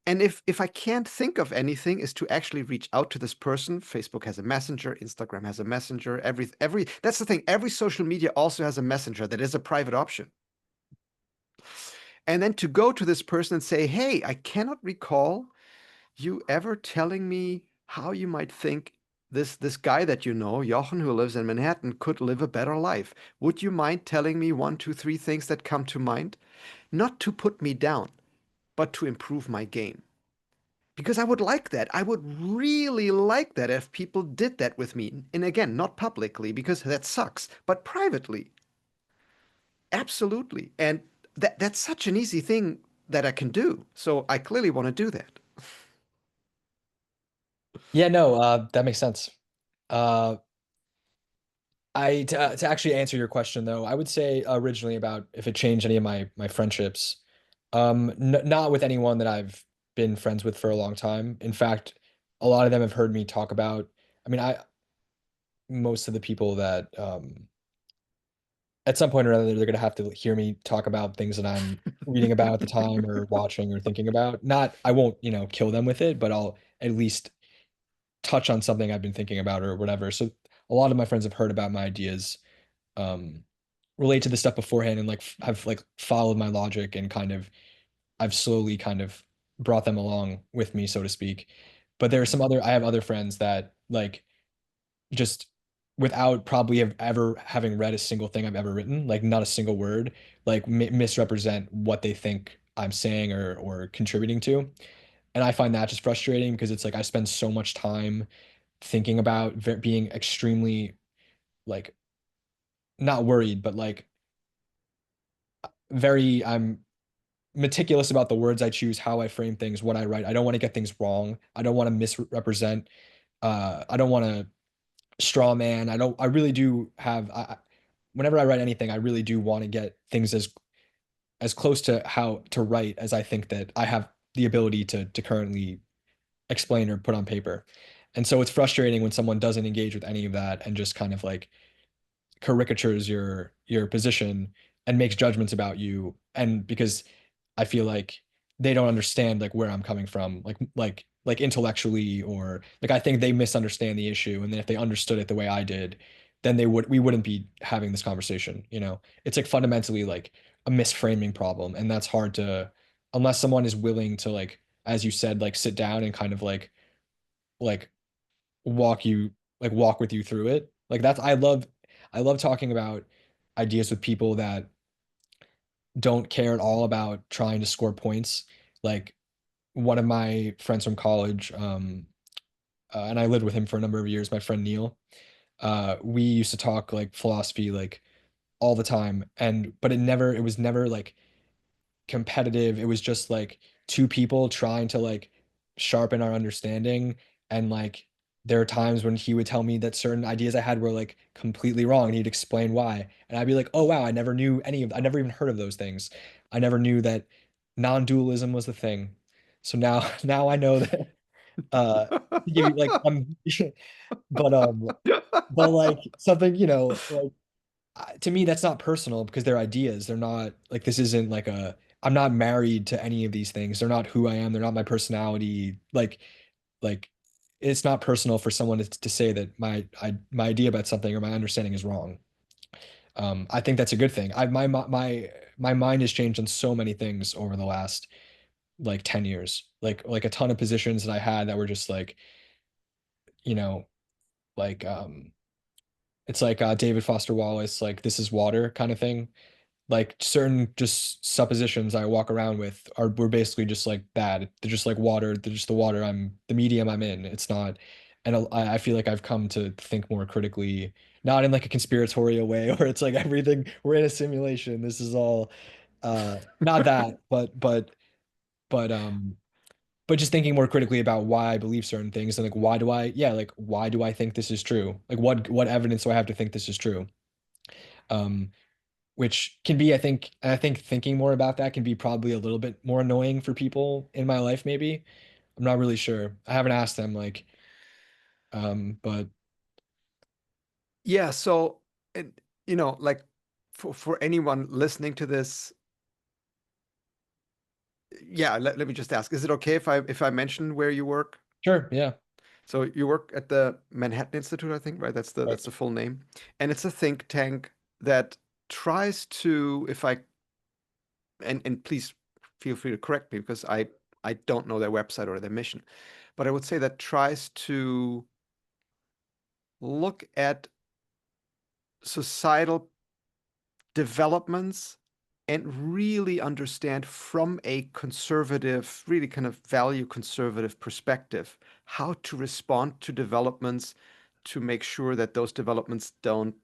And if I can't think of anything, is to actually reach out to this person. Facebook has a messenger, Instagram has a messenger, every that's the thing. Every social media also has a messenger that is a private option. And then to go to this person and say, hey, I cannot recall you ever telling me how you might think this guy that you know, Jochen, who lives in Manhattan, could live a better life. Would you mind telling me one, two, three things that come to mind? Not to put me down, but to improve my game. Because I would like that. I would really like that if people did that with me. And again, not publicly, because that sucks, but privately. Absolutely. And that's such an easy thing that I can do. So I clearly want to do that. Yeah, no, that makes sense. Uh, to actually answer your question though, I would say originally about if it changed any of my friendships. N not with anyone that I've been friends with for a long time. In fact, a lot of them have heard me talk about. I mean, I most of the people that at some point or another they're gonna have to hear me talk about things that I'm reading about at the time or watching or thinking about. Not, I won't, kill them with it, but I'll at least touch on something I've been thinking about or whatever. So a lot of my friends have heard about my ideas. Um, relate to the stuff beforehand and like have like followed my logic and kind of I've slowly kind of brought them along with me, so to speak. But there are some other I have other friends that like just without probably have ever having read a single thing I've ever written, like not a single word, like misrepresent what they think I'm saying or contributing to. And I find that just frustrating because it's like I spend so much time thinking about being extremely like not worried, but like very I'm meticulous about the words I choose, how I frame things, what I write. I don't want to get things wrong. I don't want to misrepresent. I don't want to straw man. I really do have whenever I write anything, I really do want to get things as close to how to write as I think that I have the ability to currently explain or put on paper. And so it's frustrating when someone doesn't engage with any of that and just kind of like caricatures your position and makes judgments about you. And because I feel like they don't understand like where I'm coming from, like intellectually, or like I think they misunderstand the issue. And then if they understood it the way I did, then we wouldn't be having this conversation, you know? It's like fundamentally like a misframing problem. And that's hard to unless someone is willing to like, as you said, like sit down and kind of like walk you walk with you through it. Like that's I love talking about ideas with people that don't care at all about trying to score points. Like one of my friends from college, and I lived with him for a number of years, my friend Neil. We used to talk like philosophy like all the time, and but it was never like competitive. It was just like two people trying to like sharpen our understanding. And like there are times when he would tell me that certain ideas I had were like completely wrong and he'd explain why. And I'd be like, oh wow, I never even heard of those things. I never knew that non-dualism was the thing. So now now I know that to give you like but but like something, you know, like to me that's not personal because they're ideas. They're not like this isn't like a I'm not married to any of these things. They're not who I am. They're not my personality. Like it's not personal for someone to say that my idea about something or my understanding is wrong. I think that's a good thing. My mind has changed on so many things over the last like 10 years. Like a ton of positions that I had that were just like, you know, like it's like David Foster Wallace, like this is water kind of thing. Like certain just suppositions I walk around with are were basically just like that. They're just like water. They're just the water the medium I'm in. It's not, and I feel like I've come to think more critically, not in like a conspiratorial way where it's like everything we're in a simulation. This is all, not that, but but just thinking more critically about why I believe certain things and like why do I think this is true? Like what evidence do I have to think this is true? Um, which can be, I think thinking more about that can be probably a little bit more annoying for people in my life, maybe. I'm not really sure. I haven't asked them, like, but Yeah, so it, like for anyone listening to this, yeah, let me just ask, is it okay if I mention where you work? sure, yeah. So you work at the Manhattan Institute, I think, right? Right. That's the full name. And it's a think tank that tries to, if I and please feel free to correct me because I don't know their website or their mission, but I would say that tries to look at societal developments and really understand from a conservative, really kind of value conservative perspective, how to respond to developments to make sure that those developments don't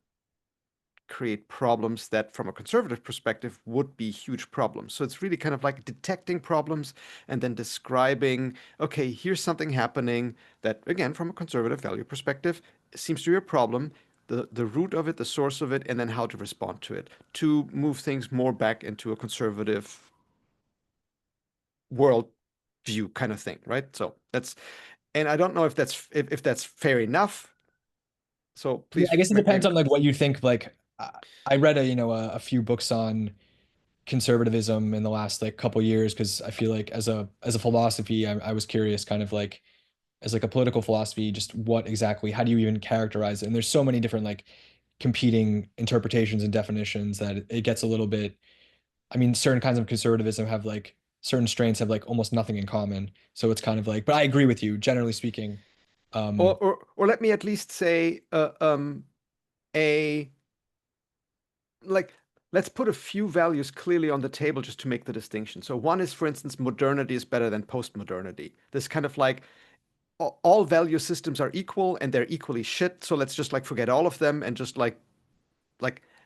create problems that, from a conservative perspective, would be huge problems. So it's really kind of like detecting problems and then describing, okay, here's something happening that, again, from a conservative value perspective, seems to be a problem, the root of it, the source of it, and then how to respond to it to move things more back into a conservative world view kind of thing, right? So that's, and I don't know if if that's fair enough. So Yeah, please I guess it depends maybe. on like what you think. Like, I read a few books on conservatism in the last like couple years because I feel like as a philosophy, I was curious, kind of like as like a political philosophy, just what exactly, how do you even characterize it? And there's so many different like competing interpretations and definitions that it gets a little bit. I mean, certain kinds of conservatism have like certain strains have like almost nothing in common. So it's kind of like, but I agree with you, generally speaking. Um, Or let me at least say a like. let's put a few values clearly on the table just to make the distinction. So one is, for instance, modernity is better than postmodernity. This kind of like all value systems are equal and they're equally shit. So let's just like forget all of them and just like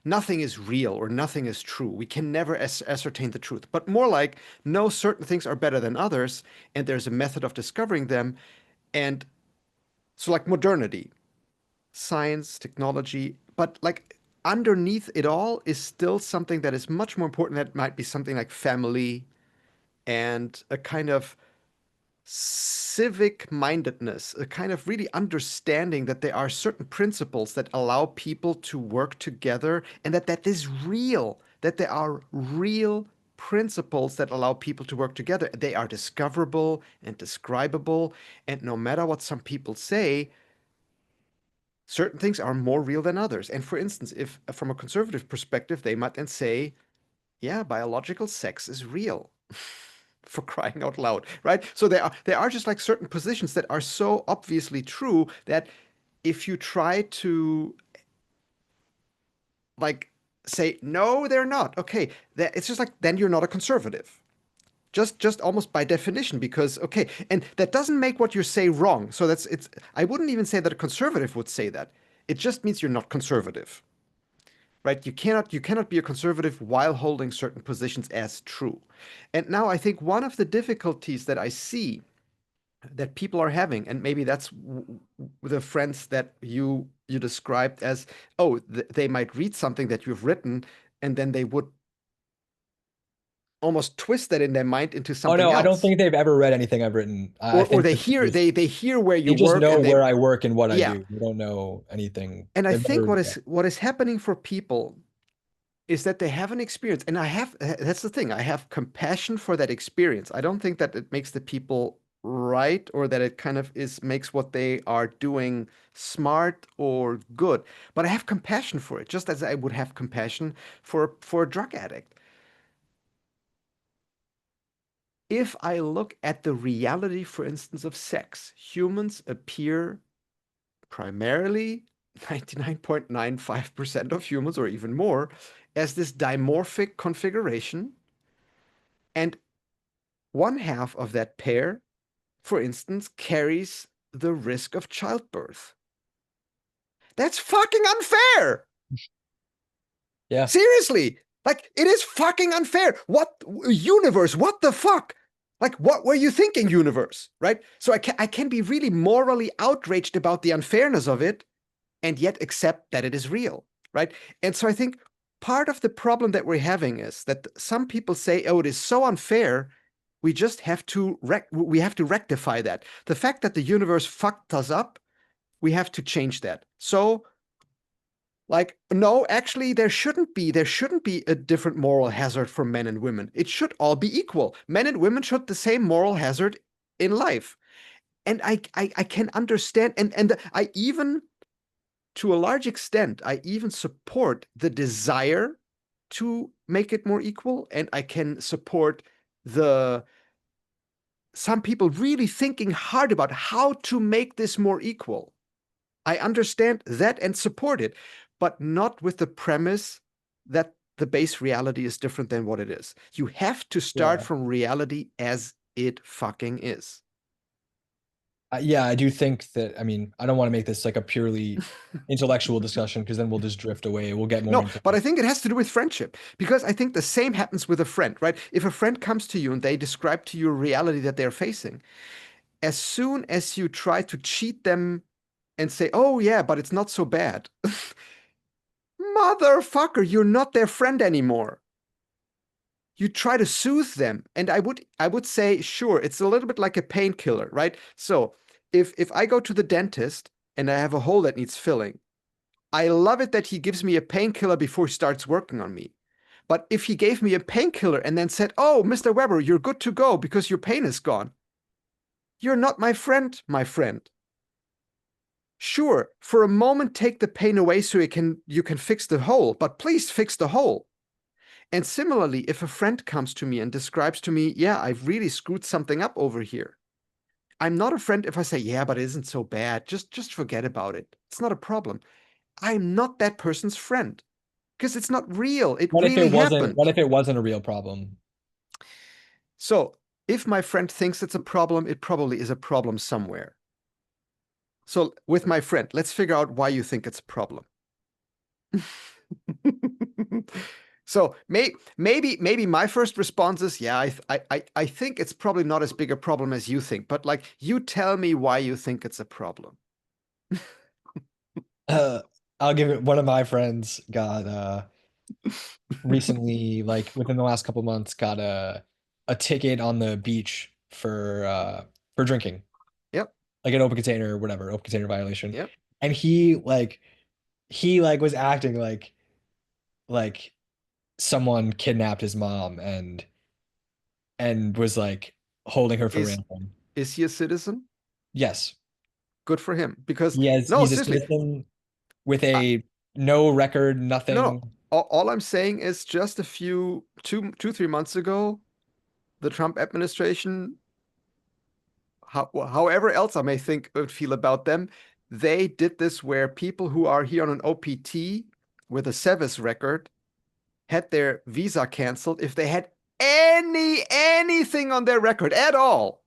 nothing is real or nothing is true. We can never ascertain the truth. But more like no, certain things are better than others, and there's a method of discovering them. And so like modernity, science, technology, but like underneath it all is still something that is much more important. That might be something like family and a kind of civic mindedness, a kind of really understanding that there are certain principles that allow people to work together and that is real, that there are real principles that allow people to work together. They are discoverable and describable, and no matter what some people say, certain things are more real than others. And for instance, if from a conservative perspective, they might then say, yeah, biological sex is real. For crying out loud, right? So there are just like certain positions that are so obviously true that if you try to like say no, they're not. Okay, it's just like then you're not a conservative. Just almost by definition, because okay, and that doesn't make what you say wrong. So that's it's I wouldn't even say that a conservative would say that. It just means you're not conservative. Right? You cannot be a conservative while holding certain positions as true. And now I think one of the difficulties that I see that people are having, and maybe that's the friends that you described as, oh, they might read something that you've written, and then they would almost twist that in their mind into Oh no, something I don't else, think they've ever read anything I've written. I or think they that hear they hear where you they just work know and they where I work and what I yeah. do. They don't know anything. And I They've think never, what is happening for people is that they have an experience, and that's the thing, I have compassion for that experience. I don't think that it makes the people right, or that it kind of is makes what they are doing smart or good, but I have compassion for it, just as I would have compassion for a drug addict. If I look at the reality, for instance, of sex, humans appear primarily 99.95% of humans, or even more, as this dimorphic configuration. And one half of that pair, for instance, carries the risk of childbirth. That's fucking unfair. yeah. Seriously. Like, it is fucking unfair. What universe? What the fuck? Like, what were you thinking, universe? Right? So I can be really morally outraged about the unfairness of it, and yet accept that it is real. Right? And so I think part of the problem that we're having is that some people say, oh, it is so unfair. We just have to we have to rectify that. The fact that the universe fucked us up, we have to change that. So like, no, actually there shouldn't be a different moral hazard for men and women. It should all be equal. Men and women should the same moral hazard in life. And I can understand, and I even, to a large extent, I even support the desire to make it more equal, and I can support the some people really thinking hard about how to make this more equal. I understand that and support it, but not with the premise that the base reality is different than what it is. You have to start Yeah. from reality as it fucking is. Yeah, I do think that, I mean, I don't want to make this like a purely intellectual discussion because then we'll just drift away. We'll get more No, into but I think it has to do with friendship, because I think the same happens with a friend, right? If a friend comes to you and they describe to you a reality that they're facing, as soon as you try to cheat them and say, oh, yeah, but it's not so bad, motherfucker, you're not their friend anymore. You try to soothe them, and I would say, sure, it's a little bit like a painkiller, right? So if I go to the dentist and I have a hole that needs filling, I love it that he gives me a painkiller before he starts working on me. But if he gave me a painkiller and then said, oh, Mr. Weber, you're good to go because your pain is gone, you're not my friend, my friend. Sure, for a moment take the pain away so you can fix the hole, but please fix the hole. And similarly, if a friend comes to me and describes to me, yeah, I've really screwed something up over here, I'm not a friend if I say, yeah, but it isn't so bad. Just forget about it. It's not a problem. I'm not that person's friend. because it's not real. It What if it really wasn't, what happened. if it wasn't a real problem? So if my friend thinks it's a problem, it probably is a problem somewhere. So with my friend, let's figure out why you think it's a problem. So maybe my first response is, yeah, I think it's probably not as big a problem as you think, but like you tell me why you think it's a problem. Uh, I'll give it, one of my friends got recently, like within the last couple months, got a ticket on the beach for drinking, Yep, like an open container or whatever, open container violation. yep. And he was acting like someone kidnapped his mom and was like holding her for Is ransom. is he a citizen? Yes. Good for him. Because no, He's a seriously, citizen with I, a no record, no. nothing. All I'm saying is just a few 3 months ago, the Trump administration, however else I may think or feel about them, they did this where people who are here on an OPT with a SEVIS record had their visa canceled if they had anything on their record at all.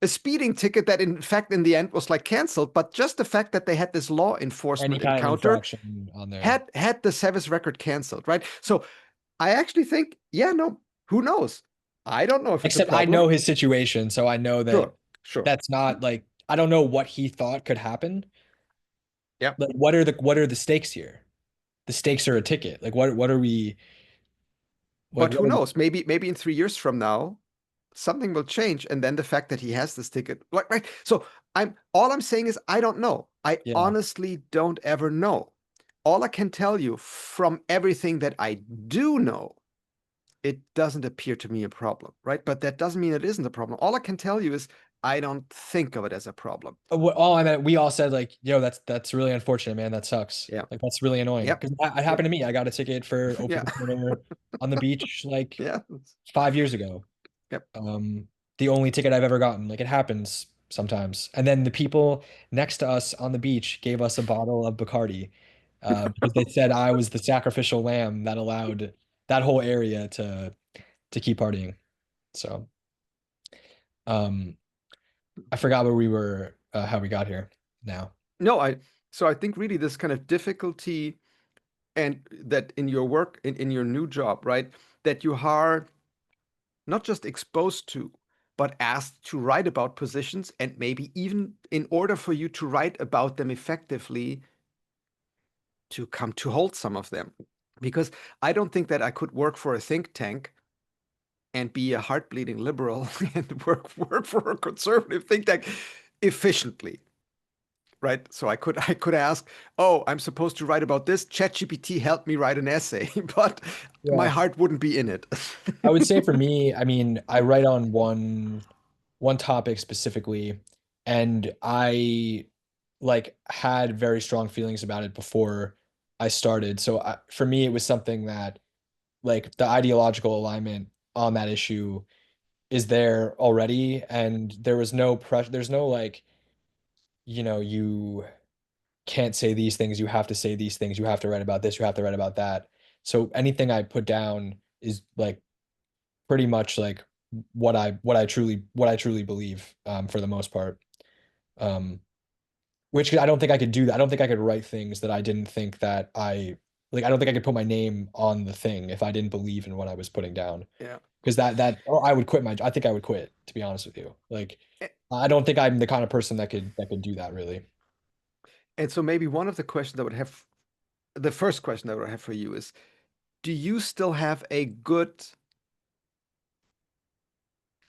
A speeding ticket that in fact in the end was like canceled, but just the fact that they had this law Any enforcement kind of encounter infraction on there. had the SEVIS record canceled, right? So I actually think, yeah, no, who knows? I don't know if it's a Except I problem. know his situation, so I know that Sure, sure. that's not like I don't know what he thought could happen. Yeah. Like what are the stakes here? The stakes are a ticket. Like what are we like But what who are we, knows? Maybe in 3 years from now, something will change, and then the fact that he has this ticket, like, right? So I'm saying is I don't know. I yeah. honestly don't ever know. All I can tell you from everything that I do know, it doesn't appear to me a problem, right? But that doesn't mean it isn't a problem. All I can tell you is I don't think of it as a problem. All I meant, we all said like, yo, that's really unfortunate, man. That sucks. Yeah. Like that's really annoying. Yep. Because it Yep. happened to me. I got a ticket for open Yeah. container on the beach like Yeah. 5 years ago. Yep. Um, the only ticket I've ever gotten. Like it happens sometimes. And then the people next to us on the beach gave us a bottle of Bacardi because they said I was the sacrificial lamb that allowed that whole area to keep partying. So um, I forgot where we were, how we got here now. No, I think really this kind of difficulty and that in your work in your new job, right? That you are not just exposed to, but asked to write about positions, and maybe even in order for you to write about them effectively, to come to hold some of them. Because I don't think that I could work for a think tank and be a heart bleeding liberal and work for a conservative think tank efficiently. Right. So I could ask, oh, I'm supposed to write about this. ChatGPT helped me write an essay, but my Yeah. heart wouldn't be in it. I would say for me, I mean, I write on one topic specifically, and I like had very strong feelings about it before I started. So for me, it was something that like the ideological alignment on that issue is there already, and there was no pressure. There's no like, you can't say these things, you have to say these things, you have to write about this, you have to write about that. So anything I put down is like pretty much like what I truly believe for the most part. Um, which I don't think I could do that. I don't think I could write things that I didn't think that I like. I don't think I could put my name on the thing if I didn't believe in what I was putting down. Yeah. Because that or I would quit I think I would quit, to be honest with you. Like A- I don't think I'm the kind of person that could do that really. And so maybe one of the questions I would have, the first question I would have for you is, do you still have a good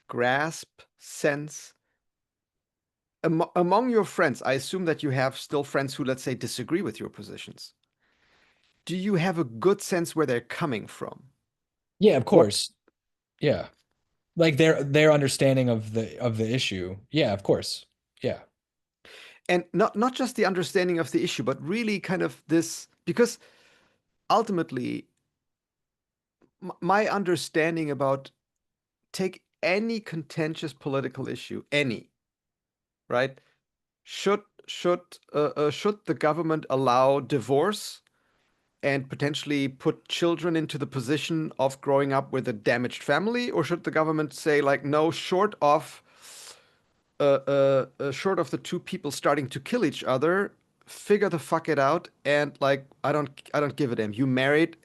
grasp, sense among your friends? I assume that you have still friends who, let's say, disagree with your positions. Do you have a good sense where they're coming from? Yeah, of What, course. Yeah. Like their understanding of the issue. Yeah, of course. Yeah. and not just the understanding of the issue, but really kind of this, because ultimately my understanding about, take any contentious political issue, any, right? Should should should the government allow divorce? and potentially put children into the position of growing up with a damaged family? Or should the government say, like, no, short of the two people starting to kill each other, figure the fuck it out, and like, I don't give a damn. You married,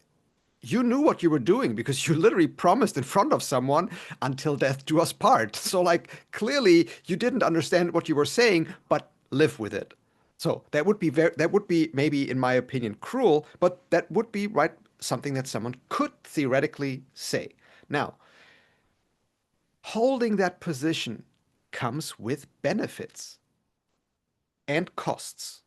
you knew what you were doing because you literally promised in front of someone until death do us part. So like clearly you didn't understand what you were saying, but live with it. So that would be maybe in my opinion cruel, but that would be right something that someone could theoretically say. Now, holding that position comes with benefits and costs.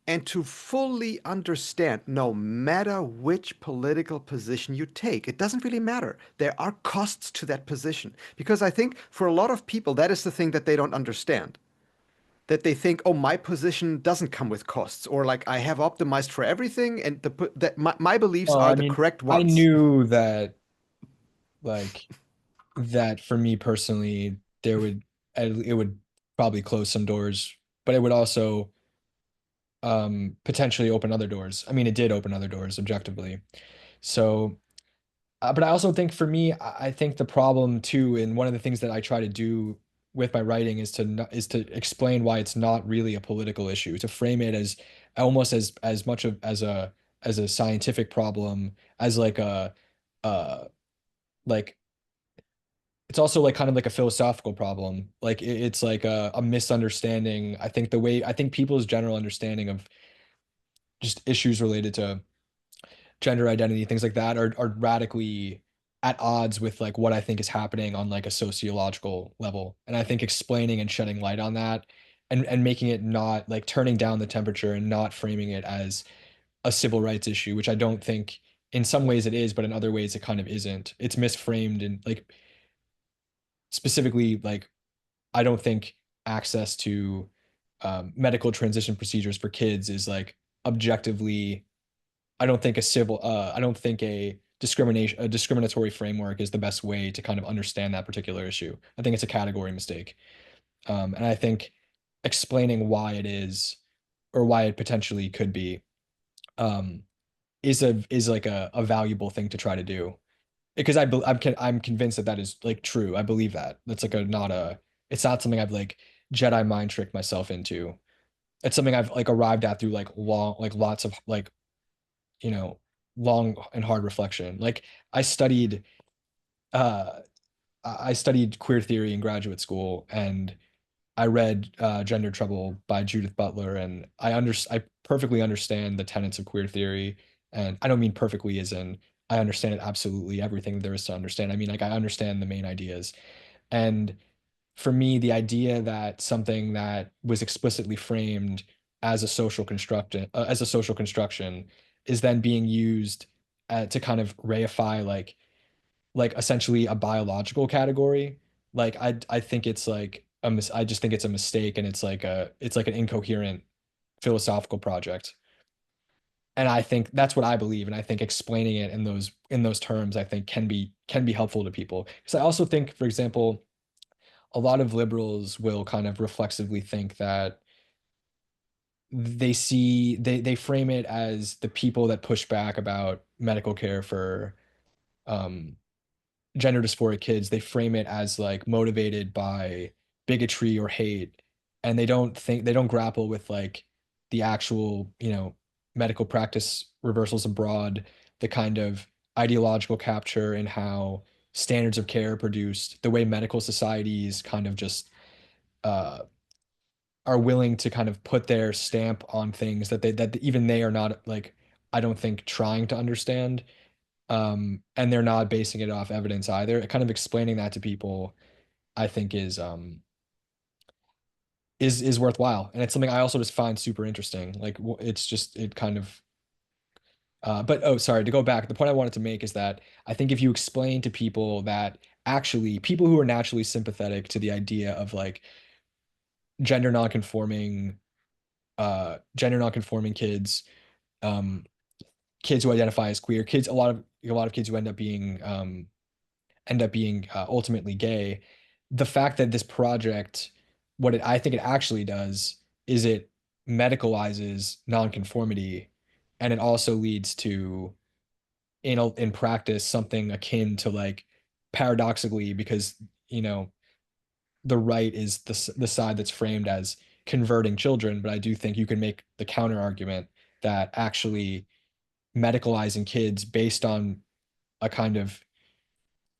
And to fully understand, no matter which political position you take, it doesn't really matter. There are costs to that position. Because I think for a lot of people, that is the thing that they don't understand. That they think, oh, my position doesn't come with costs, or like I have optimized for everything, and that my beliefs Well, are I the mean, correct I ones. knew that like that for me personally, it would probably close some doors, but it would also potentially open other doors. I mean, it did open other doors objectively. So, but I also think for me, I think the problem too, and one of the things that I try to do with my writing is is to explain why it's not really a political issue, to frame it as almost as much of as a scientific problem as like a uh like it's also like kind of like a philosophical problem. Like it's like a misunderstanding. I think people's general understanding of just issues related to gender identity, things like that are radically at odds with like what I think is happening on like a sociological level. And I think explaining and shedding light on that and making it not like turning down the temperature and not framing it as a civil rights issue, which I don't think in some ways it is, but in other ways it kind of isn't. It's misframed and like specifically like I don't think access to medical transition procedures for kids is like objectively I don't think a discriminatory framework is the best way to kind of understand that particular issue. I think it's a category mistake. And I think explaining why it is or why it potentially could be um, is like a valuable thing to try to do because I'm convinced that that is like true. I believe that that's like a not a it's not something I've like Jedi mind tricked myself into. It's something I've like arrived at through like long like lots of like you know long and hard reflection. Like I studied uh I studied queer theory in graduate school and I read Gender Trouble by Judith Butler and I perfectly understand the tenets of queer theory and I don't mean perfectly as in I understand it absolutely everything there is to understand. I mean like I understand the main ideas. And for me, the idea that something that was explicitly framed as a social construction is then being used to kind of reify like essentially a biological category. Like I think it's like I just think it's a mistake and it's like an incoherent philosophical project. And I think that's what I believe. And I think explaining it in those terms, I think can be helpful to people. Because I also think, for example, a lot of liberals will kind of reflexively think that they frame it as the people that push back about medical care for um gender dysphoric kids, they frame it as like motivated by bigotry or hate, and they don't grapple with like the actual, medical practice reversals abroad, the kind of ideological capture and how standards of care are produced, the way medical societies kind of just uh, are willing to kind of put their stamp on things that even they are not like I don't think trying to understand and they're not basing it off evidence either. Kind of explaining that to people, I think is worthwhile, and it's something I also just find super interesting. Like it's just it kind of. But oh, sorry, to go back, the point I wanted to make is that I think if you explain to people that actually people who are naturally sympathetic to the idea of like gender nonconforming, gender nonconforming kids, um, kids who identify as queer, kids, a lot of kids who end up being ultimately gay. The fact that this project, I think it actually does is it medicalizes nonconformity And it also leads to in practice something akin to like paradoxically because you know the right is the side that's framed as converting children, but I do think you can make the counter argument that actually medicalizing kids based on a kind of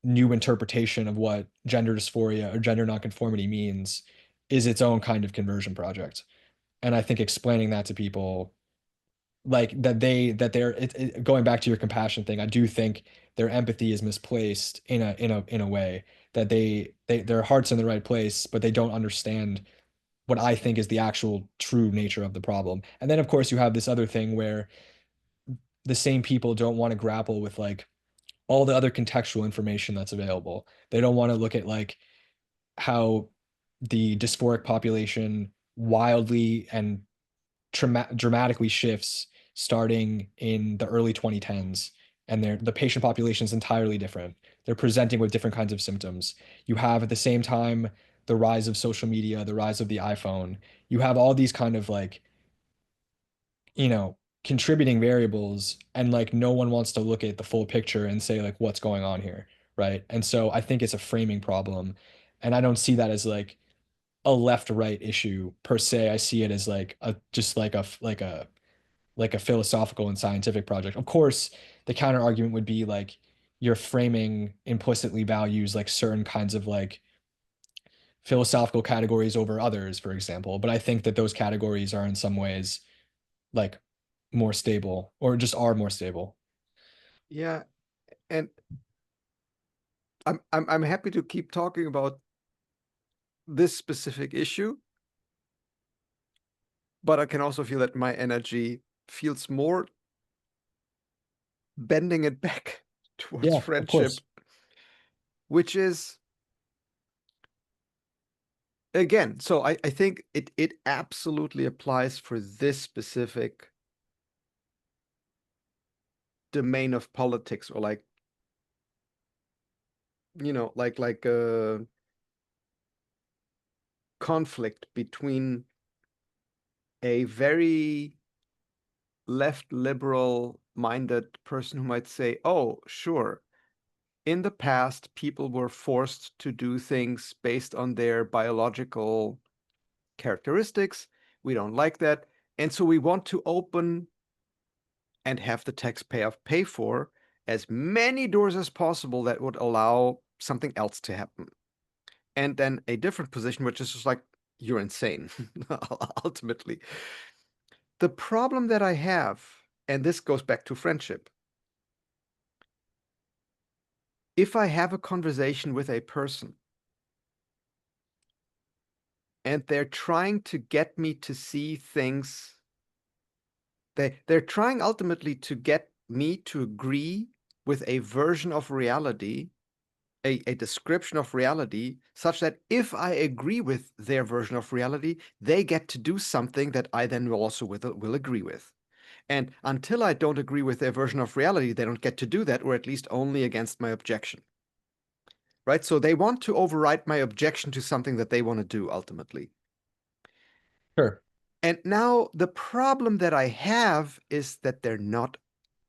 new interpretation of what gender dysphoria or gender nonconformity means is its own kind of conversion project. And I think explaining that to people like that they're going back to your compassion thing, I do think their empathy is misplaced in a way that their heart's in the right place, but they don't understand what I think is the actual true nature of the problem. And then of course you have this other thing where the same people don't want to grapple with like all the other contextual information that's available. They don't want to look at like how the dysphoric population wildly and dramatically shifts starting in the early 2010s, and the patient population is entirely different. They're presenting with different kinds of symptoms. You have at the same time the rise of social media, the rise of the iPhone. You have all these kind of like, contributing variables, and like no one wants to look at the full picture and say like what's going on here, right? And so I think it's a framing problem, and I don't see that as like a left right issue per se. I see it as like a just like a philosophical and scientific project. Of course, the counter argument would be like your framing implicitly values like certain kinds of like philosophical categories over others, for example. But I think that those categories are in some ways like more stable or just are more stable. Yeah, and I'm happy to keep talking about this specific issue, but I can also feel that my energy feels more bending it back towards Yeah, of friendship, course. which is again, so I think it absolutely applies for this specific domain of politics, or like, like a conflict between a very left liberal minded person who might say, oh, sure, in the past, people were forced to do things based on their biological characteristics. We don't like that. And so we want to open and have the taxpayer pay for as many doors as possible that would allow something else to happen. And then a different position, which is just like, you're insane, ultimately. The problem that I have, and this goes back to friendship, if I have a conversation with a person and they're trying to get me to see things, they're trying ultimately to get me to agree with a version of reality, a description of reality, such that if I agree with their version of reality, they get to do something that I then also will agree with. And until I don't agree with their version of reality, they don't get to do that, or at least only against my objection. Right? So they want to override my objection to something that they want to do ultimately. Sure. And now the problem that I have is that they're not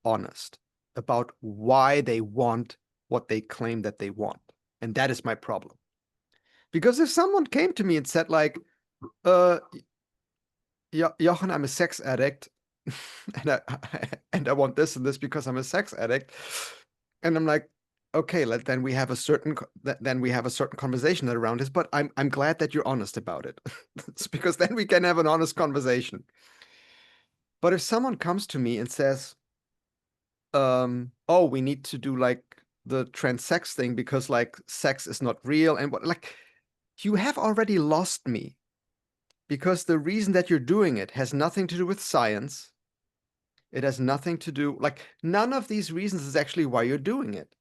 honest about why they want what they claim that they want. And that is my problem. Because if someone came to me and said, like, uh, Jochen, I'm a sex addict, and I want this and this because I'm a sex addict, and I'm like, okay, then we have a certain conversation that around this. But I'm glad that you're honest about it, it's because then we can have an honest conversation. But if someone comes to me and says, oh, we need to do like the trans sex thing because like sex is not real, and what, like, you have already lost me, because the reason that you're doing it has nothing to do with science. It has nothing to do, like, none of these reasons is actually why you're doing it.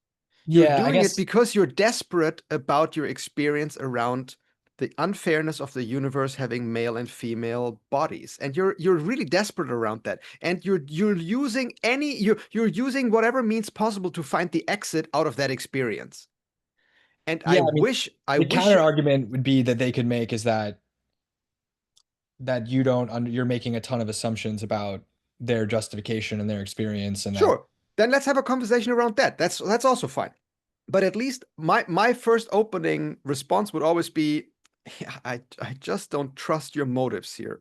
You're Yeah, I doing it guess. because you're desperate about your experience around the unfairness of the universe having male and female bodies, and you're really desperate around that, and you're using you're using whatever means possible to find the exit out of that experience. And Yeah, I mean, I the wish counter argument would be that they could make is that you don't you're making a ton of assumptions about their justification and their experience and that. Sure. Then let's have a conversation around that. That's also fine. But at least my first opening response would always be, yeah, I just don't trust your motives here.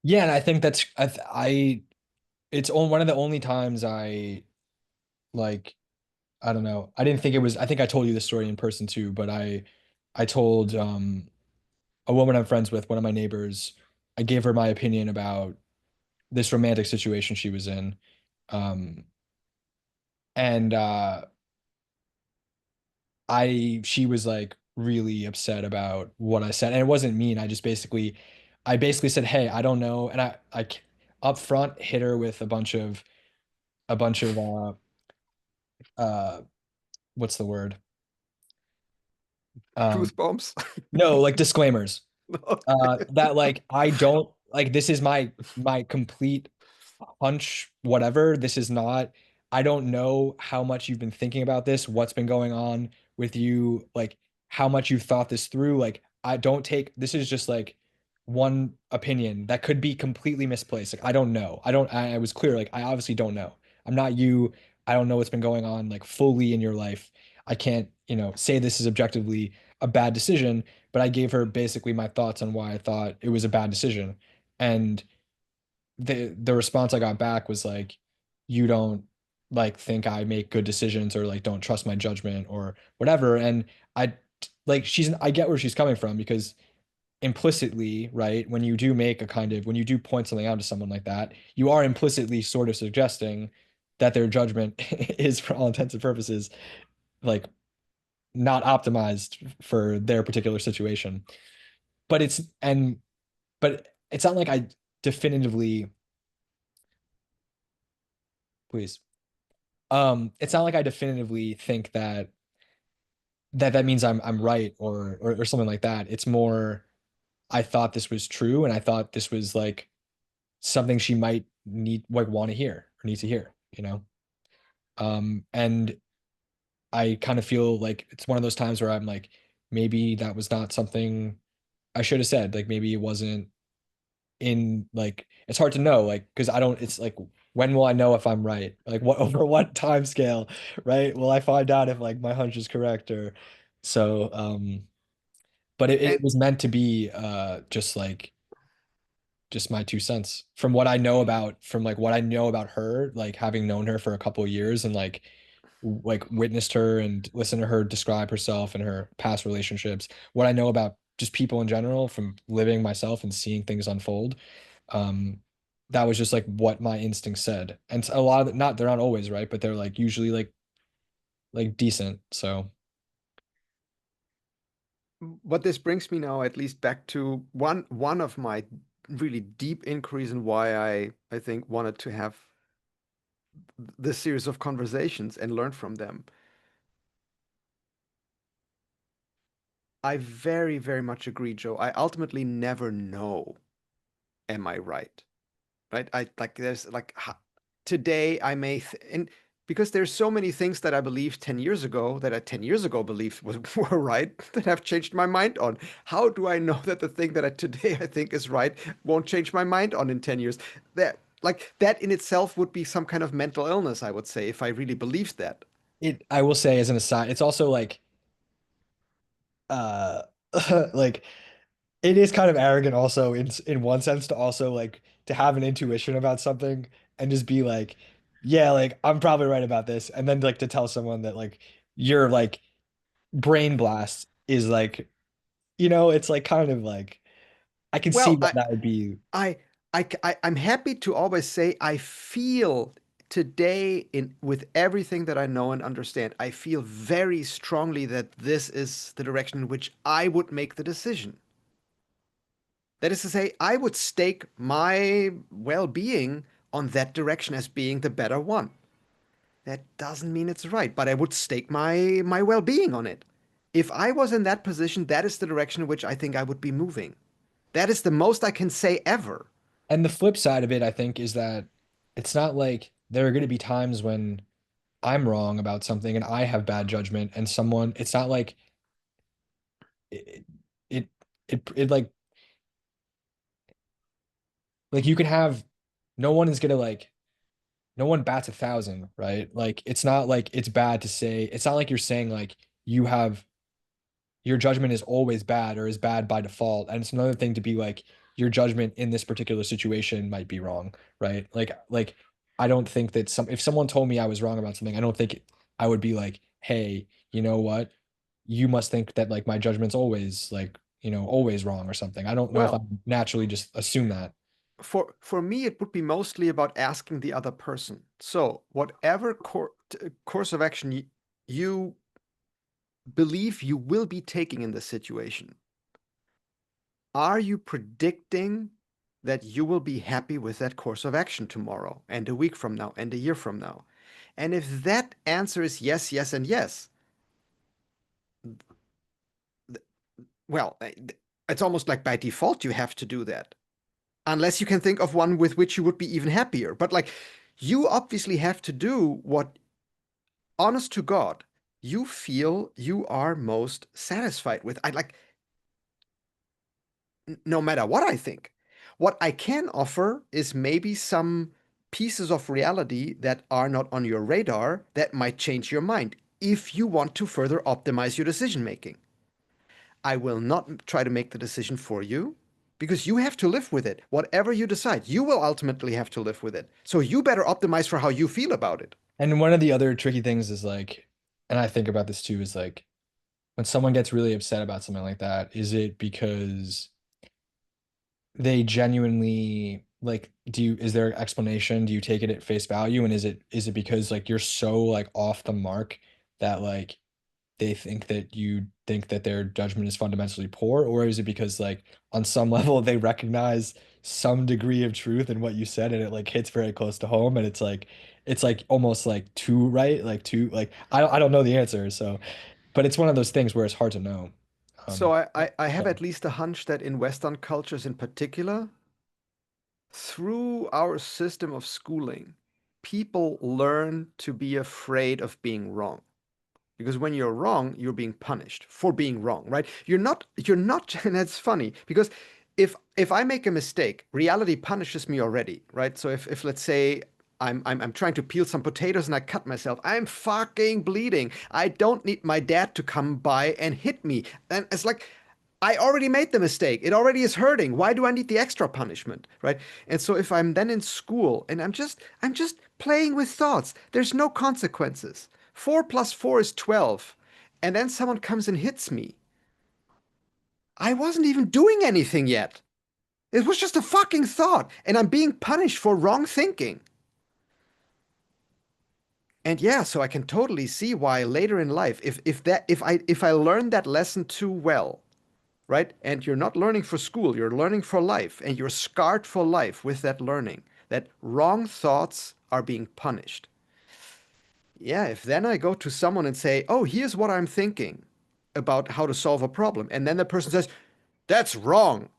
Yeah, and I think that's it's on one of the only times I like I don't know. I didn't think it was I think I told you this story in person too, but I told a woman I'm friends with, one of my neighbors, I gave her my opinion about this romantic situation she was in. Um and she was like really upset about what I said. And it wasn't mean. I basically said, "Hey, I don't know." And up front hit her with a bunch of uh what's the word? Um Truth bombs. no, like disclaimers. Okay. That like I don't like this is my complete hunch, whatever. This is not, I don't know how much you've been thinking about this, what's been going on with you, like how much you've thought this through. Like, I don't take this is just like one opinion that could be completely misplaced. Like, I don't know. I was clear, like, I obviously don't know. I'm not you. I don't know what's been going on like fully in your life. I can't, say this is objectively a bad decision, but I gave her basically my thoughts on why I thought it was a bad decision. And the response I got back was like, you don't like think I make good decisions or like don't trust my judgment or whatever. And I like I get where she's coming from because implicitly, right, when you do point something out to someone like that, you are implicitly sort of suggesting that their judgment is for all intents and purposes like not optimized for their particular situation. But it's not like I definitively, please. It's not like I definitively think that means I'm right or something like that. It's more I thought this was true and I thought this was like something she might need like want to hear or need to hear. And I kind of feel like it's one of those times where I'm like, maybe that was not something I should have said. Like maybe it wasn't in like it's hard to know like because I don't it's like when will I know if I'm right? Like what over what time scale, right? Will I find out if like my hunch is correct or so but it And was meant to be just like just my 2 cents from what I know about from like what I know about her, like having known her for a couple of years and like witnessed her and listened to her describe herself and her past relationships, what I know about just people in general from living myself and seeing things unfold. Um, that was just like what my instinct said. And a lot of not they're not always right, but they're like usually like decent. So what this brings me now at least back to one of my really deep inquiries and why I think wanted to have this series of conversations and learn from them. I very, very much agree, Joe. I ultimately never know, am I right? Right? I like there's like today I may and because there's so many things that I believed 10 years ago that I 10 years ago believed were right that I've changed my mind on. How do I know that the thing that today I think is right won't change my mind on in 10 years? That like that in itself would be some kind of mental illness, I would say, if I really believed that. I will say as an aside, it's also like uh like it is kind of arrogant also in one sense to also like to have an intuition about something and just be like, yeah, like I'm probably right about this, and then like to tell someone that like your like brain blast is like, it's like kind of like I can see Well, what that would be. I, I'm happy to always say I feel today in with everything that I know and understand, I feel very strongly that this is the direction in which I would make the decision. That is to say, I would stake my well-being on that direction as being the better one. That doesn't mean it's right, but I would stake my well-being on it. If I was in that position, that is the direction in which I think I would be moving. That is the most I can say ever. And the flip side of it, I think, is that it's not like there are going to be times when I'm wrong about something and I have bad judgment and someone, it's not like it, it like you can have. no one is gonna like no one bats 1,000, right? Like it's not like it's bad to say, it's not like you're saying like you have your judgment is always bad or is bad by default. And it's another thing to be like your judgment in this particular situation might be wrong, right? Like I don't think that some if someone told me I was wrong about something, I don't think I would be like, "Hey, you know what? You must think that like my judgment's always like, always wrong or something." I don't know if I Well, naturally just assume that. for me, it would be mostly about asking the other person. So, whatever course of action you believe you will be taking in this situation, are you predicting that you will be happy with that course of action tomorrow and a week from now and a year from now? And if that answer is yes, yes, and yes, well, it's almost like by default you have to do that. Unless you can think of one with which you would be even happier. But like, you obviously have to do what, honest to God, you feel you are most satisfied with. I like, no matter what I think. What I can offer is maybe some pieces of reality that are not on your radar that might change your mind if you want to further optimize your decision making. I will not try to make the decision for you because you have to live with it. Whatever you decide, you will ultimately have to live with it. So you better optimize for how you feel about it. And one of the other tricky things is like, and I think about this too, is like when someone gets really upset about something like that, is it because they genuinely like is there an explanation? Do you take it at face value? And is it because like you're so like off the mark that like they think that their judgment is fundamentally poor? Or is it because like on some level they recognize some degree of truth in what you said and it like hits very close to home and it's like almost like too right, like too like I don't know the answer. So but it's one of those things where it's hard to know. So Um I have so at least a hunch that in Western cultures in particular, through our system of schooling, people learn to be afraid of being wrong. Because when you're wrong, you're being punished for being wrong, right? You're not, and that's funny because if I make a mistake, reality punishes me already, right? So if let's say I'm trying to peel some potatoes and I cut myself, I'm fucking bleeding. I don't need my dad to come by and hit me. And it's like I already made the mistake. It already is hurting. Why do I need the extra punishment, right? And so if I'm then in school and I'm just playing with thoughts, there's no consequences. 4 plus 4 is 12. And then someone comes and hits me. I wasn't even doing anything yet. It was just a fucking thought, and I'm being punished for wrong thinking. And yeah, so I can totally see why later in life, if I learned that lesson too well, right? And you're not learning for school, you're learning for life, and you're scarred for life with that learning, that wrong thoughts are being punished. Yeah, if then I go to someone and say, "Oh, here's what I'm thinking about how to solve a problem," and then the person says, "That's wrong."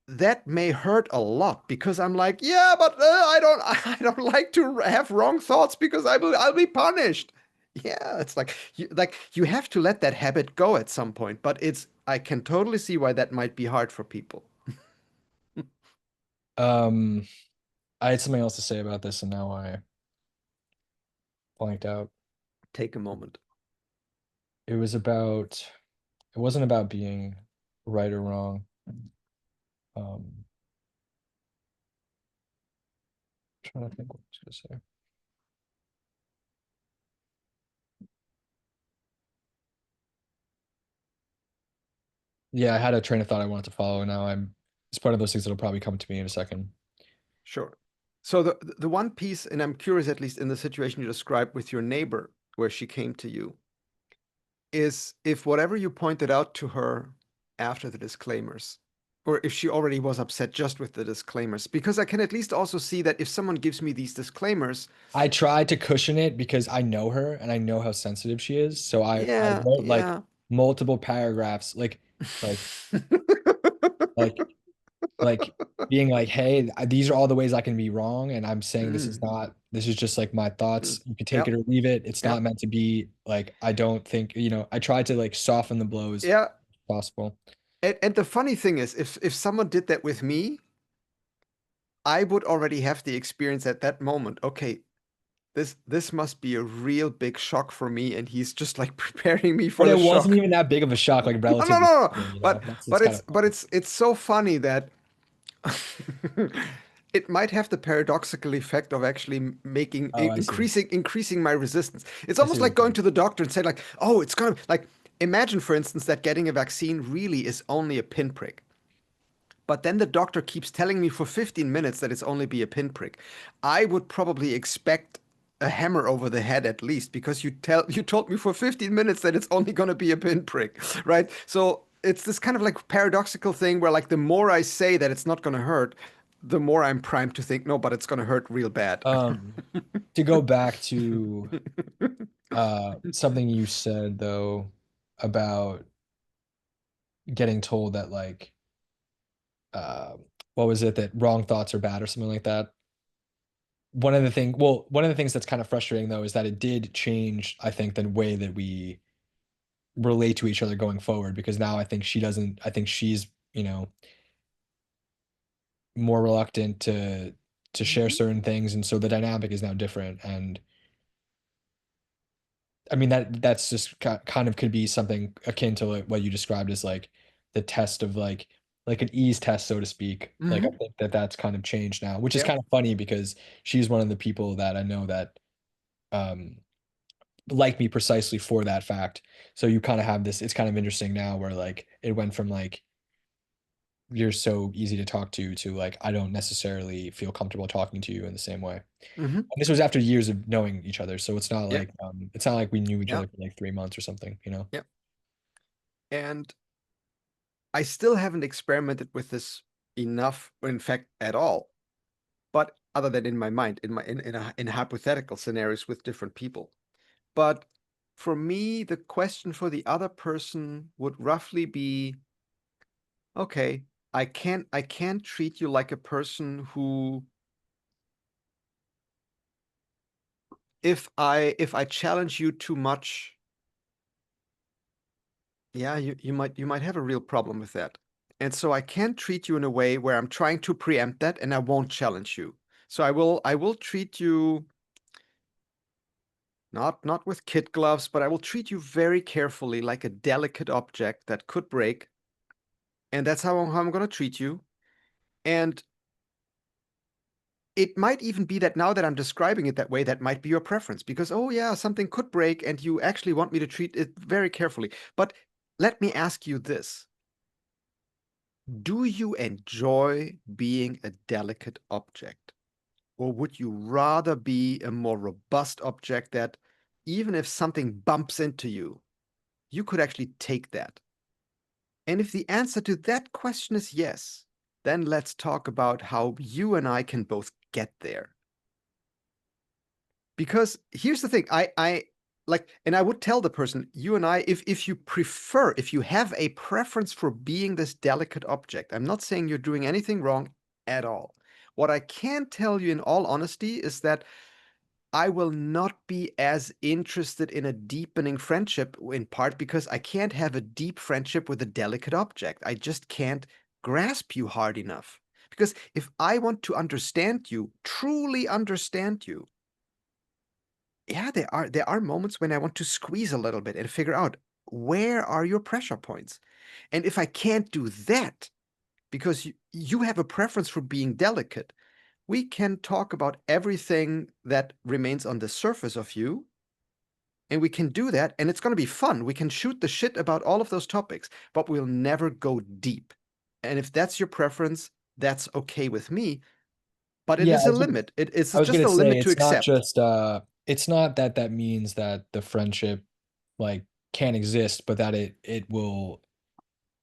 That may hurt a lot because I'm like, "Yeah, but I don't I don't like to have wrong thoughts because I'll be punished." Yeah, it's like you have to let that habit go at some point, but it's I can totally see why that might be hard for people. um I had something else to say about this and now I blanked out. Take a moment. It was about it wasn't about being right or wrong. Um trying to think what I was gonna say. Yeah, I had a train of thought I wanted to follow, and now it's part of those things that'll probably come to me in a second. Sure. So the one piece, and I'm curious, at least in the situation you described with your neighbor, where she came to you, is if whatever you pointed out to her after the disclaimers, or if she already was upset just with the disclaimers, because I can at least also see that if someone gives me these disclaimers, I tried to cushion it because I know her and I know how sensitive she is. So I yeah, wrote like yeah. multiple paragraphs, like like like being like, hey, these are all the ways I can be wrong, and I'm saying Mm, this is just like my mm. thoughts. You can take it Yep, or leave it. It's not yep, meant to be like I don't think, I tried to like soften the blows yeah. possible. And the funny thing is, if someone did that with me, I would already have the experience at that moment. Okay, this must be a real big shock for me, and he's just like preparing me But for the it wasn't shock. even that big of a shock, like No, no, relatively no, no. speaking, you know? But That's kind of funny. it's so funny that it might have the paradoxical effect of actually making Oh, I see. increasing my resistance. It's I see almost what like you're going saying. to the doctor and say like, "Oh, it's gonna like." Imagine, for instance, that getting a vaccine really is only a pinprick. But then the doctor keeps telling me for 15 minutes that it's only be a pinprick. I would probably expect a hammer over the head at least because you told me for 15 minutes that it's only going to be a pinprick, right? So it's this kind of like paradoxical thing where like the more I say that it's not going to hurt, the more I'm primed to think no, but it's going to hurt real bad. Um, to go back to something you said though about getting told that like uh what was it, that wrong thoughts are bad or something like that. One of the things that's kind of frustrating though is that it did change, I think, the way that we relate to each other going forward because now I think she's, you know, more reluctant to share Mhm. certain things, and so the dynamic is now different. And I mean that's just kind of could be something akin to like what you described as like the test of like an ease test, so to speak. Like I Mhm. think that that's kind of changed now, which is Yep. kind of funny because she's one of the people that I know that um like me precisely for that fact. So you kind of have this, it's kind of interesting now where like it went from like you're so easy to talk to like I don't necessarily feel comfortable talking to you in the same way. Mhm. And this was after years of knowing each other, so Yep. it's not like we knew each Yep. other for like 3 months or something, you know? Yep. And I still haven't experimented with this enough, in fact, at all. But other than in my mind, in hypothetical scenarios with different people. But for me, the question for the other person would roughly be, okay, I can't treat you like a person who, if I challenge you too much, yeah, you might have a real problem with that. And so I can't treat you in a way where I'm trying to preempt that and I won't challenge you. So I will treat you not with kid gloves, but I will treat you very carefully like a delicate object that could break. And that's how I'm going to treat you. And it might even be that now that I'm describing it that way, that might be your preference because, oh, yeah, something could break and you actually want me to treat it very carefully. But let me ask you this. Do you enjoy being a delicate object? Or would you rather be a more robust object that even if something bumps into you, you could actually take that? And if the answer to that question is yes, then let's talk about how you and I can both get there. Because here's the thing, I like, and I would tell the person, you and I, if you prefer, if you have a preference for being this delicate object, I'm not saying you're doing anything wrong at all. What I can tell you in all honesty is that I will not be as interested in a deepening friendship, in part because I can't have a deep friendship with a delicate object. I just can't grasp you hard enough. Because if I want to understand you, truly understand you, yeah, there are moments when I want to squeeze a little bit and figure out where are your pressure points. And if I can't do that, because you have a preference for being delicate, we can talk about everything that remains on the surface of you, and we can do that, and it's going to be fun. We can shoot the shit about all of those topics, but we'll never go deep. And if that's your preference, that's okay with me, but it Yeah, is a limit. It's I was just gonna a say limit to accept. it's not that that means that the friendship like can't exist, but that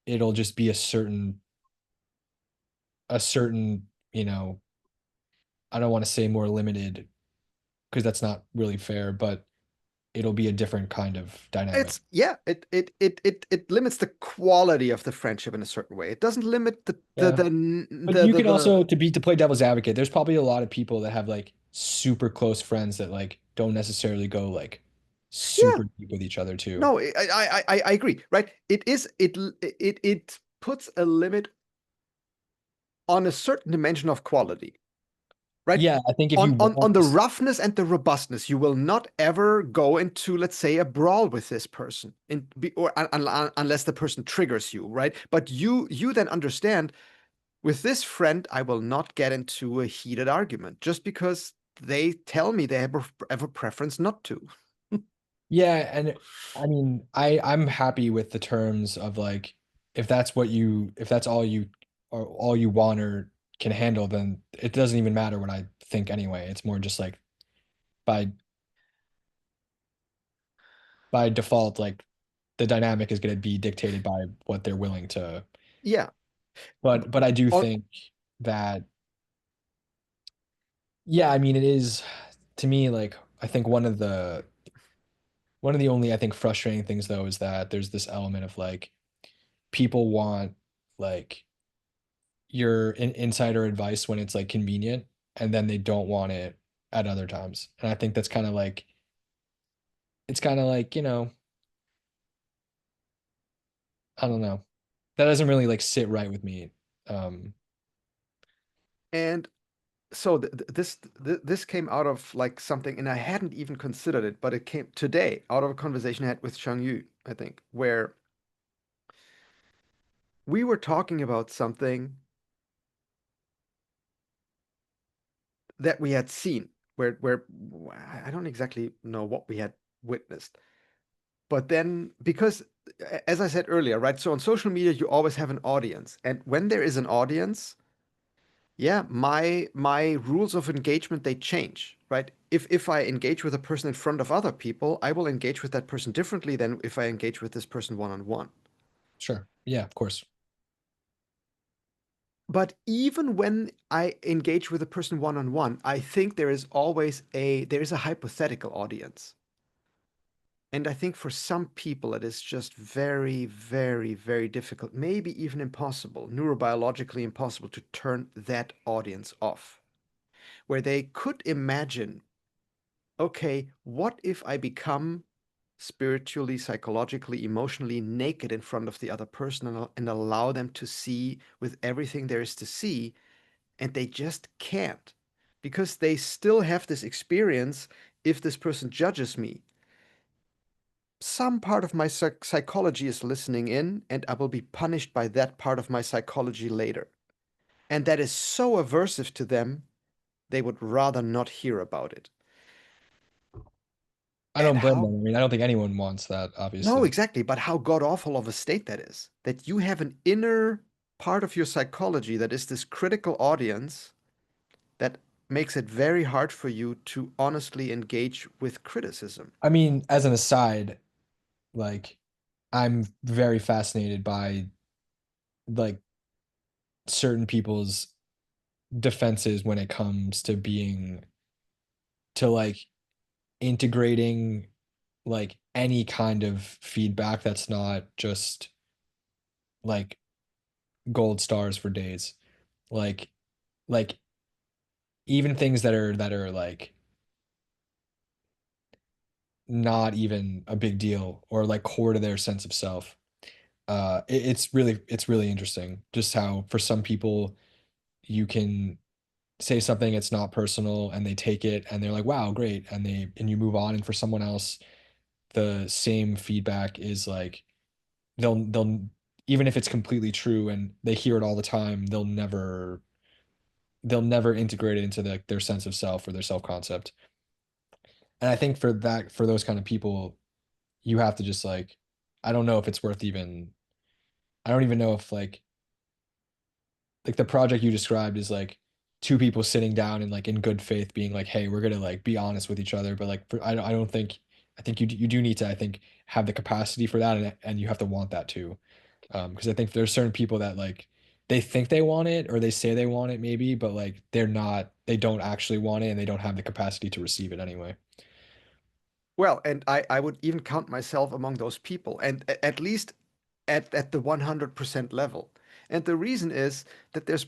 it'll just be a certain, you know, I don't want to say more limited because that's not really fair, but it'll be a different kind of dynamic. It's yeah, it limits the quality of the friendship in a certain way. It doesn't limit Yeah. But you could the also, to play devil's advocate, there's probably a lot of people that have like super close friends that like don't necessarily go like yeah. super deep with each other too. No, I agree, right? It puts a limit on a certain dimension of quality. right? Yeah, I think if you On want the this, roughness and the robustness, you will not ever go into, let's say, a brawl with this person, unless the person triggers you, right? But you then understand, with this friend, I will not get into a heated argument just because they tell me they have a preference not to. yeah, and I mean, I'm happy with the terms of like if that's all you or all you want or can handle, then it doesn't even matter what I think anyway. It's more just like by by default, like the dynamic is going to be dictated by what they're willing to. Yeah. But I do On think that yeah, I mean, it is to me like I think one of the only I think frustrating things though is that there's this element of like people want like your insider advice when it's like convenient, and then they don't want it at other times. And I think that's kind of like it's kind of like, I don't know. That doesn't really like sit right with me. Um, and so this came out of like something, and I hadn't even considered it, but it came today out of a conversation I had with Chang Yu, I think, where we were talking about something that we had seen, where I don't exactly know what we had witnessed. But then, because as I said earlier, right? So on social media, you always have an audience, and when there is an audience, yeah, my rules of engagement, they change, right? If I engage with a person in front of other people, I will engage with that person differently than if I engage with this person one on one. sure. Yeah, of course. But even when I engage with a person one on one, I think there is a hypothetical audience. And I think for some people, it is just very, very, very difficult, maybe even impossible, neurobiologically impossible, to turn that audience off. Where they could imagine, okay, what if I become spiritually, psychologically, emotionally naked in front of the other person, and allow them to see with everything there is to see, and they just can't because they still have this experience. If this person judges me, some part of my psychology is listening in, and I will be punished by that part of my psychology later. And that is so aversive to them, they would rather not hear about it. I And don't blame how, them. I mean, I don't think anyone wants that, no, obviously. exactly, but how god awful of a state that is. That you have an inner part of your psychology that is this critical audience that makes it very hard for you to honestly engage with criticism. I mean, as an aside, like I'm very fascinated by like certain people's defenses when it comes to being to like integrating like any kind of feedback that's not just like gold stars for days. Like like even things that are like not even a big deal or like core to their sense of self. It's really interesting just how for some people you can say something it's not personal and they take it and they're like wow great and you move on, and for someone else the same feedback is like they'll even if it's completely true and they hear it all the time, they'll never integrate it into their sense of self or their self concept. And I think for those kind of people you have to just like I don't know if it's worth even I don't even know if like the project you described is like two people sitting down and like in good faith being like hey we're gonna like be honest with each other, but like I don't think I think you do need to I think have the capacity for that, and you have to want that too. Because I think there's certain people that like they think they want it or they say they want it maybe, but like they don't actually want it and they don't have the capacity to receive it anyway. Well, and I would even count myself among those people, and at least at the 100% level. And the reason is that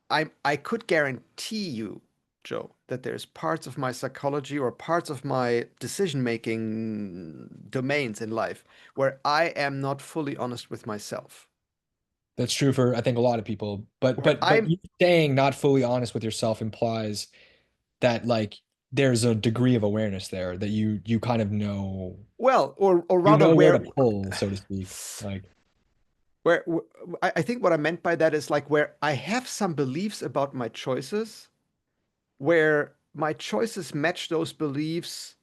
I could guarantee you, Joe, that there's parts of my psychology or parts of my decision making domains in life where I am not fully honest with myself. That's true for I think a lot of people. But Where but I'm you saying not fully honest with yourself implies that like there's a degree of awareness there that you kind of know well, or you rather know where to pull, so to speak. Like, where I think what I meant by that is like where I have some beliefs about my choices, where my choices match those beliefs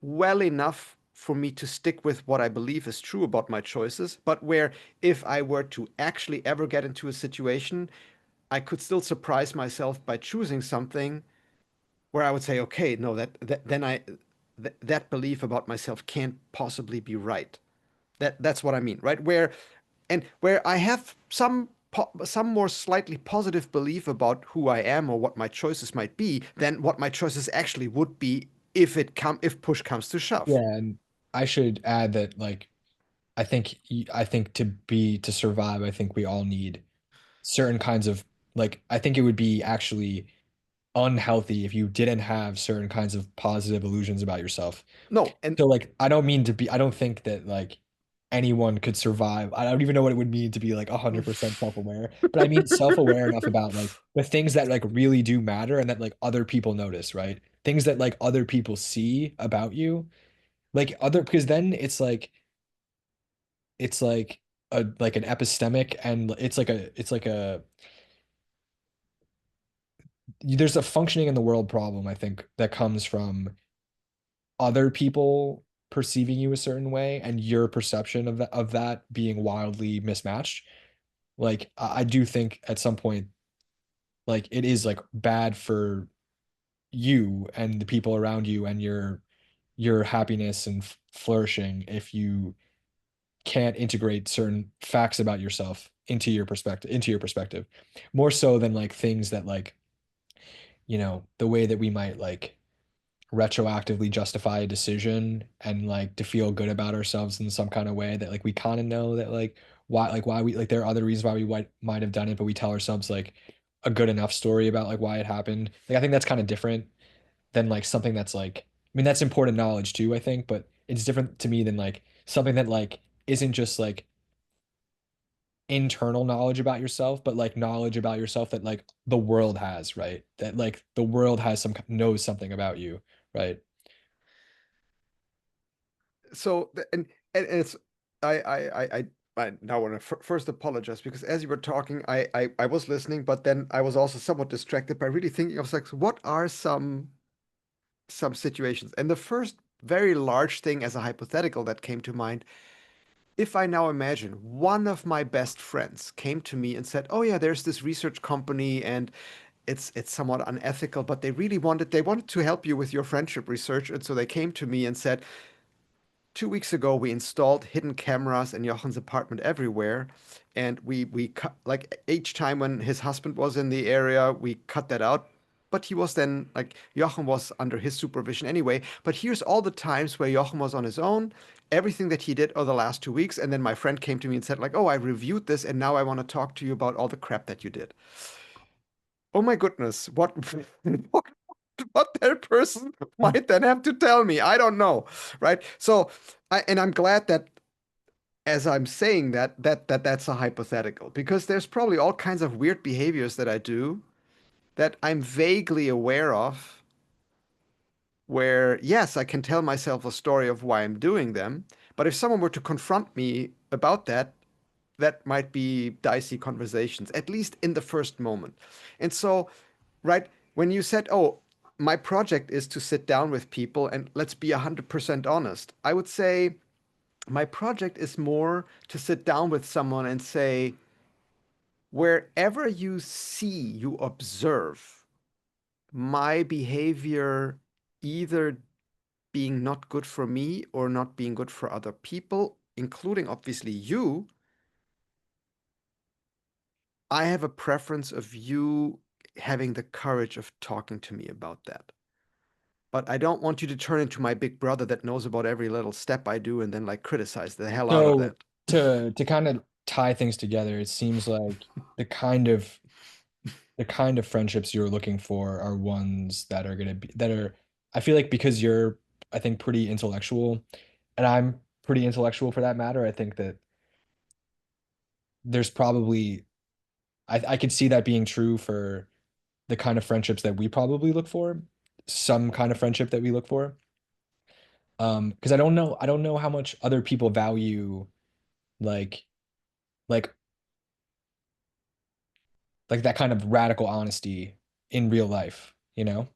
well enough for me to stick with what I believe is true about my choices, but where if I were to actually ever get into a situation, I could still surprise myself by choosing something where I would say, okay, no, that belief about myself can't possibly be right. That's what I mean, right? Where I have some more slightly positive belief about who I am or what my choices might be than what my choices actually would be if push comes to yeah, shove. and I should add that like I think to survive, I think we all need certain kinds of like I think it would be actually unhealthy if you didn't have certain kinds of positive illusions about yourself. No, and So like I don't think that like anyone could survive. I don't even know what it would mean to be like 100% self-aware, but I mean self-aware enough about like the things that like really do matter and that like other people notice, right? Things that like other people see about you. Like other because then it's like a like an epistemic and it's like a there's a functioning in the world problem, I think, that comes from other people perceiving you a certain way and your perception of that being wildly mismatched. Like I do think at some point, like it is like bad for you and the people around you and your happiness and flourishing if you can't integrate certain facts about yourself into your perspective more so than like things that like the way that we might like retroactively justify a decision and like to feel good about ourselves in some kind of way that like we kind of know that like why we like there are other reasons why we might have done it, but we tell ourselves like a good enough story about like why it happened. Like I think that's kind of different than like something that's like I mean that's important knowledge too, I think, but it's different to me than like something that like isn't just like internal knowledge about yourself, but like knowledge about yourself that like the world has, right? That like the world has knows something about you, right? and it's I now want to first apologize because as you were talking, I was listening, but then I was also somewhat distracted by really thinking of like what are some situations. And the first very large thing as a hypothetical that came to mind, if I now imagine one of my best friends came to me and said, "Oh yeah, there's this research company and it's somewhat unethical, but they wanted to help you with your friendship research, and so they came to me and said, 2 weeks ago, we installed hidden cameras in Jochen's apartment everywhere, and we cut like each time when his husband was in the area, we cut that out. But he was then like Jochen was under his supervision anyway. But here's all the times where Jochen was on his own, everything that he did over the last 2 weeks, and then my friend came to me and said like, "Oh, I reviewed this, and now I want to talk to you about all the crap that you did." Oh my goodness, what what what that person might then have to tell me. I don't know, right? So, I'm glad that as I'm saying that's a hypothetical because there's probably all kinds of weird behaviors that I do that I'm vaguely aware of where yes, I can tell myself a story of why I'm doing them, but if someone were to confront me about that, that might be dicey conversations, at least in the first moment. And so, right, when you said, "Oh, my project is to sit down with people and let's be 100% honest," I would say my project is more to sit down with someone and say, wherever you observe my behavior either being not good for me or not being good for other people, including obviously you, I have a preference of you having the courage of talking to me about that. But I don't want you to turn into my big brother that knows about every little step I do and then like criticize the hell out of So that. to kind of tie things together, it seems like the kind of the kind of friendships you're looking for are ones that are gonna be that are I feel like because you're I think pretty intellectual and I'm pretty intellectual for that matter, I think that there's probably I could see that being true for the kind of friendships that we probably look for, some kind of friendship that we look for. Because I don't know how much other people value like like like that kind of radical honesty in real life, you know?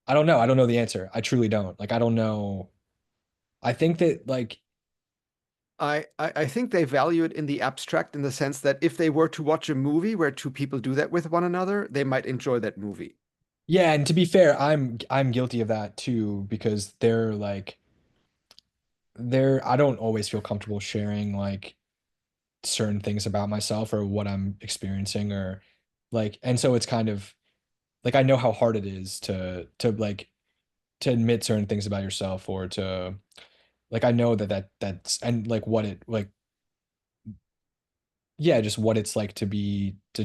I don't know. I don't know the answer. I truly don't. Like I don't know. I think that like I think they value it in the abstract in the sense that if they were to watch a movie where two people do that with one another, they might enjoy that movie. yeah, and to be fair, I'm guilty of that too because they're I don't always feel comfortable sharing like certain things about myself or what I'm experiencing or like and so it's kind of like I know how hard it is to like to admit certain things about yourself or to like I know that's and like what it like yeah, just what it's like to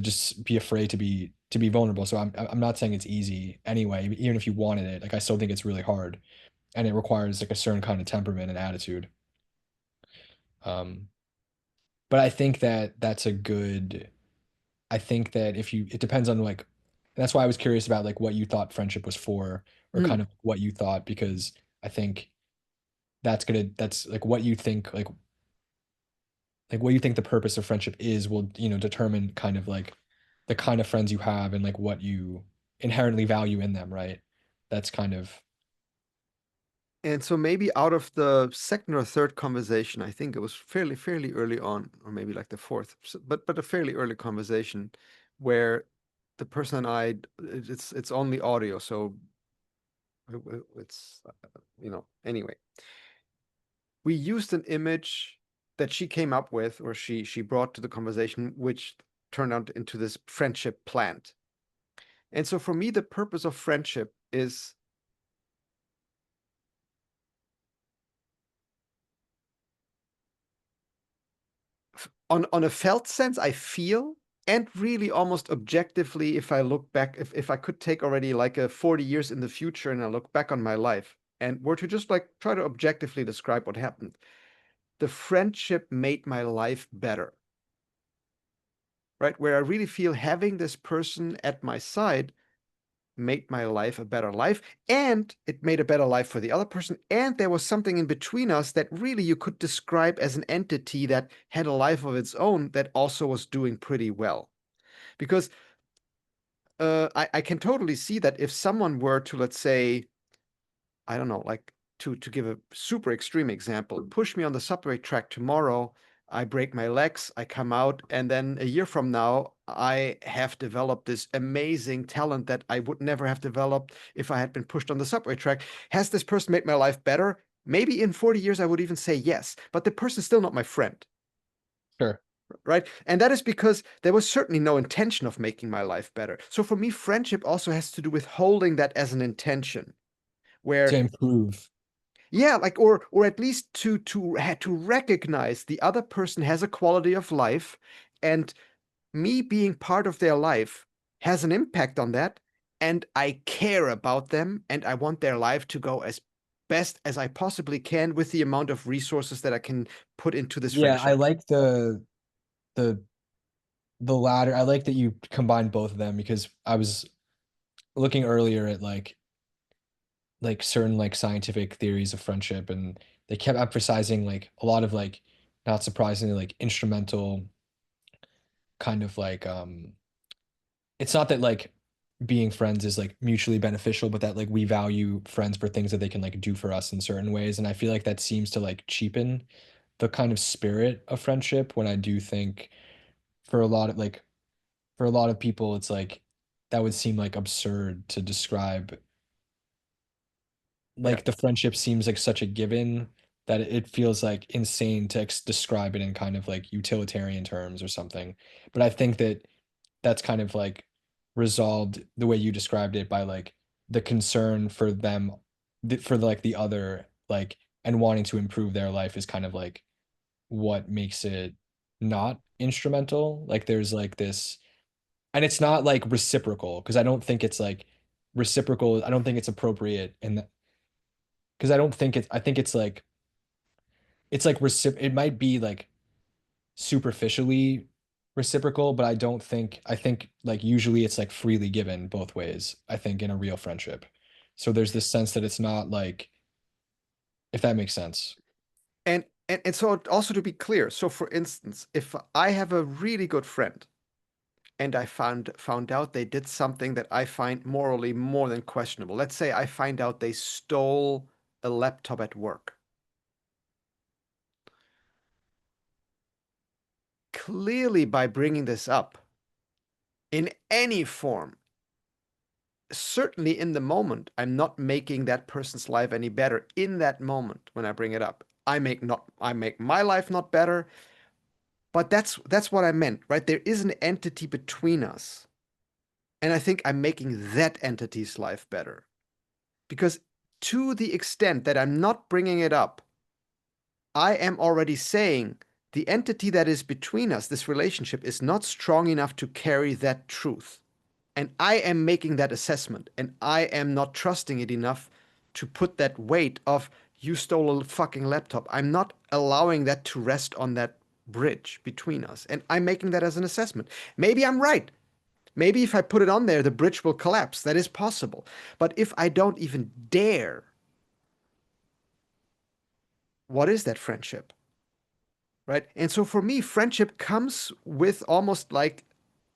just be afraid to be vulnerable. So I'm not saying it's easy anyway, even if you wanted it. Like I still think it's really hard and it requires like a certain kind of temperament and attitude. Um, but I think that that's a good I think that if you it depends on like that's why I was curious about like what you thought friendship was for or Mm. kind of what you thought because I think that's like what you think like what you think the purpose of friendship is will, you know, determine kind of like the kind of friends you have and like what you inherently value in them, right? That's kind of And so maybe out of the second or third conversation, I think it was fairly early on, or maybe like the fourth, but a fairly early conversation where the person and I, it's only audio, so it's anyway. We used an image that she came up with, or she brought to the conversation, which turned out into this friendship plant. And so for me, the purpose of friendship is on a felt sense, I feel, and really almost objectively, if I look back, if I could take already like a 40 years in the future and I look back on my life and were to just like try to objectively describe what happened, the friendship made my life better, right? Where I really feel having this person at my side made my life a better life, and it made a better life for the other person, and there was something in between us that really you could describe as an entity that had a life of its own that also was doing pretty well. Because I can totally see that if someone were to, let's say, I don't know, like to give a super extreme example, push me on the subway track tomorrow, I break my legs, I come out, and then a year from now, I have developed this amazing talent that I would never have developed if I had been pushed on the subway track. Has this person made my life better? Maybe in 40 years, I would even say yes, but the person's still not my friend, sure right? And that is because there was certainly no intention of making my life better. So for me, friendship also has to do with holding that as an intention, to where improve. yeah, like or at least to recognize the other person has a quality of life, and me being part of their life has an impact on that, and I care about them, and I want their life to go as best as I possibly can with the amount of resources that I can put into this Yeah, I friendship. like the the latter. I like that you combined both of them because I was looking earlier at like certain like scientific theories of friendship and they kept emphasizing like a lot of like not surprisingly like instrumental kind of like it's not that like being friends is like mutually beneficial but that like we value friends for things that they can like do for us in certain ways and I feel like that seems to like cheapen the kind of spirit of friendship when I do think for a lot of like for a lot of people it's like that would seem like absurd to describe Yeah, like the friendship seems like such a given that it feels like insane to describe it in kind of like utilitarian terms or something. But I think that that's kind of like resolved the way you described it by like the concern for them for like the other like and wanting to improve their life is kind of like what makes it not instrumental. Like there's like this and it's not like reciprocal because I don't think it's like reciprocal. I don't think it's appropriate and because I don't think it's I think it's like it might be like superficially reciprocal, but I think like usually it's like freely given both ways, I think in a real friendship. So there's this sense that it's not like, if that makes sense. And so also to be clear, so for instance, if I have a really good friend and I found out they did something that I find morally more than questionable. Let's say I find out they stole a laptop at work. Clearly, by bringing this up in any form, certainly in the moment, I'm not making that person's life any better in that moment when I bring it up. I make my life not better, but that's what I meant, right? There is an entity between us. And I think I'm making that entity's life better. Because to the extent that I'm not bringing it up, I am already saying the entity that is between us, this relationship, is not strong enough to carry that truth. And I am making that assessment, and I am not trusting it enough to put that weight of you stole a fucking laptop. I'm not allowing that to rest on that bridge between us. And I'm making that as an assessment. Maybe I'm right. Maybe if I put it on there, the bridge will collapse. That is possible. But if I don't even dare, what is that friendship? Right? And so for me, friendship comes with almost like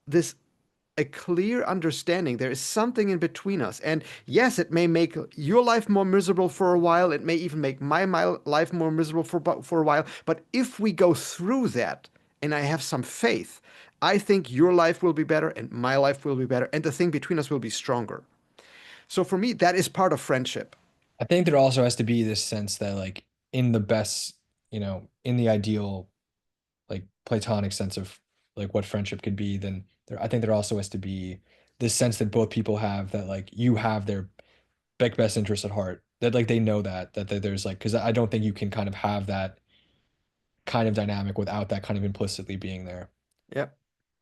this a clear understanding. There is something in between us. And yes, it may make your life more miserable for a while. It may even make my life more miserable for a while. But if we go through that and I have some faith, I think your life will be better and my life will be better. And the thing between us will be stronger. So for me, that is part of friendship. I think there also has to be this sense that like in the best, in the ideal like platonic sense of like what friendship could be, then I think there also has to be this sense that both people have that like you have their like best interest at heart. That like they know that there's like, because I don't think you can kind of have that kind of dynamic without that kind of implicitly being there. Yep.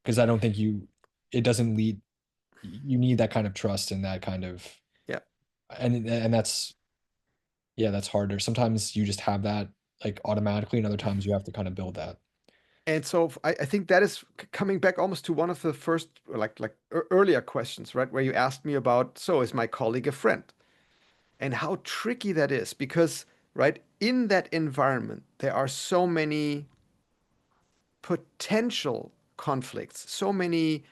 Because I don't think it doesn't lead, you need that kind of trust and that kind of, Yep. and that's, yeah, that's harder. Sometimes you just have that like automatically, and other times you have to kind of build that. And so I think that is coming back almost to one of the first earlier questions, right? Where you asked me about, so is my colleague a friend? And how tricky that is because, right, in that environment, there are so many potential conflicts, so many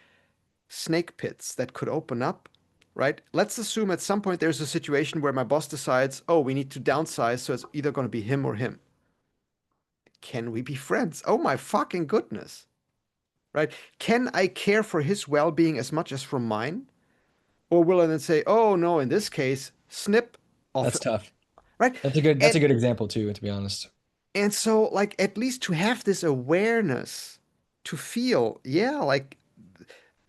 snake pits that could open up, right? Let's assume at some point there's a situation where my boss decides, oh, we need to downsize, so it's either going to be him or him. Can we be friends? Oh my fucking goodness, right? Can I care for his well being as much as for mine? Or will I then say, oh no, in this case, snip off, That's tough. right? That's And a good example too, to be honest. and so like at least to have this awareness to feel, yeah, like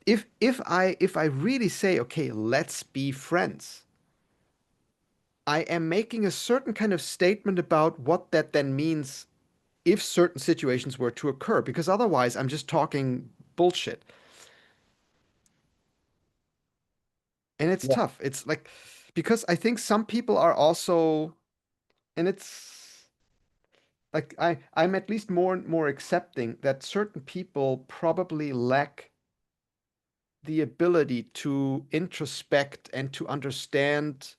if I really say, okay, let's be friends, I am making a certain kind of statement about what that then means if certain situations were to occur, because otherwise I'm just talking bullshit. And it's Yeah. tough. It's like because I think some people are also and it's like I'm at least more and more accepting that certain people probably lack the ability to introspect and to understand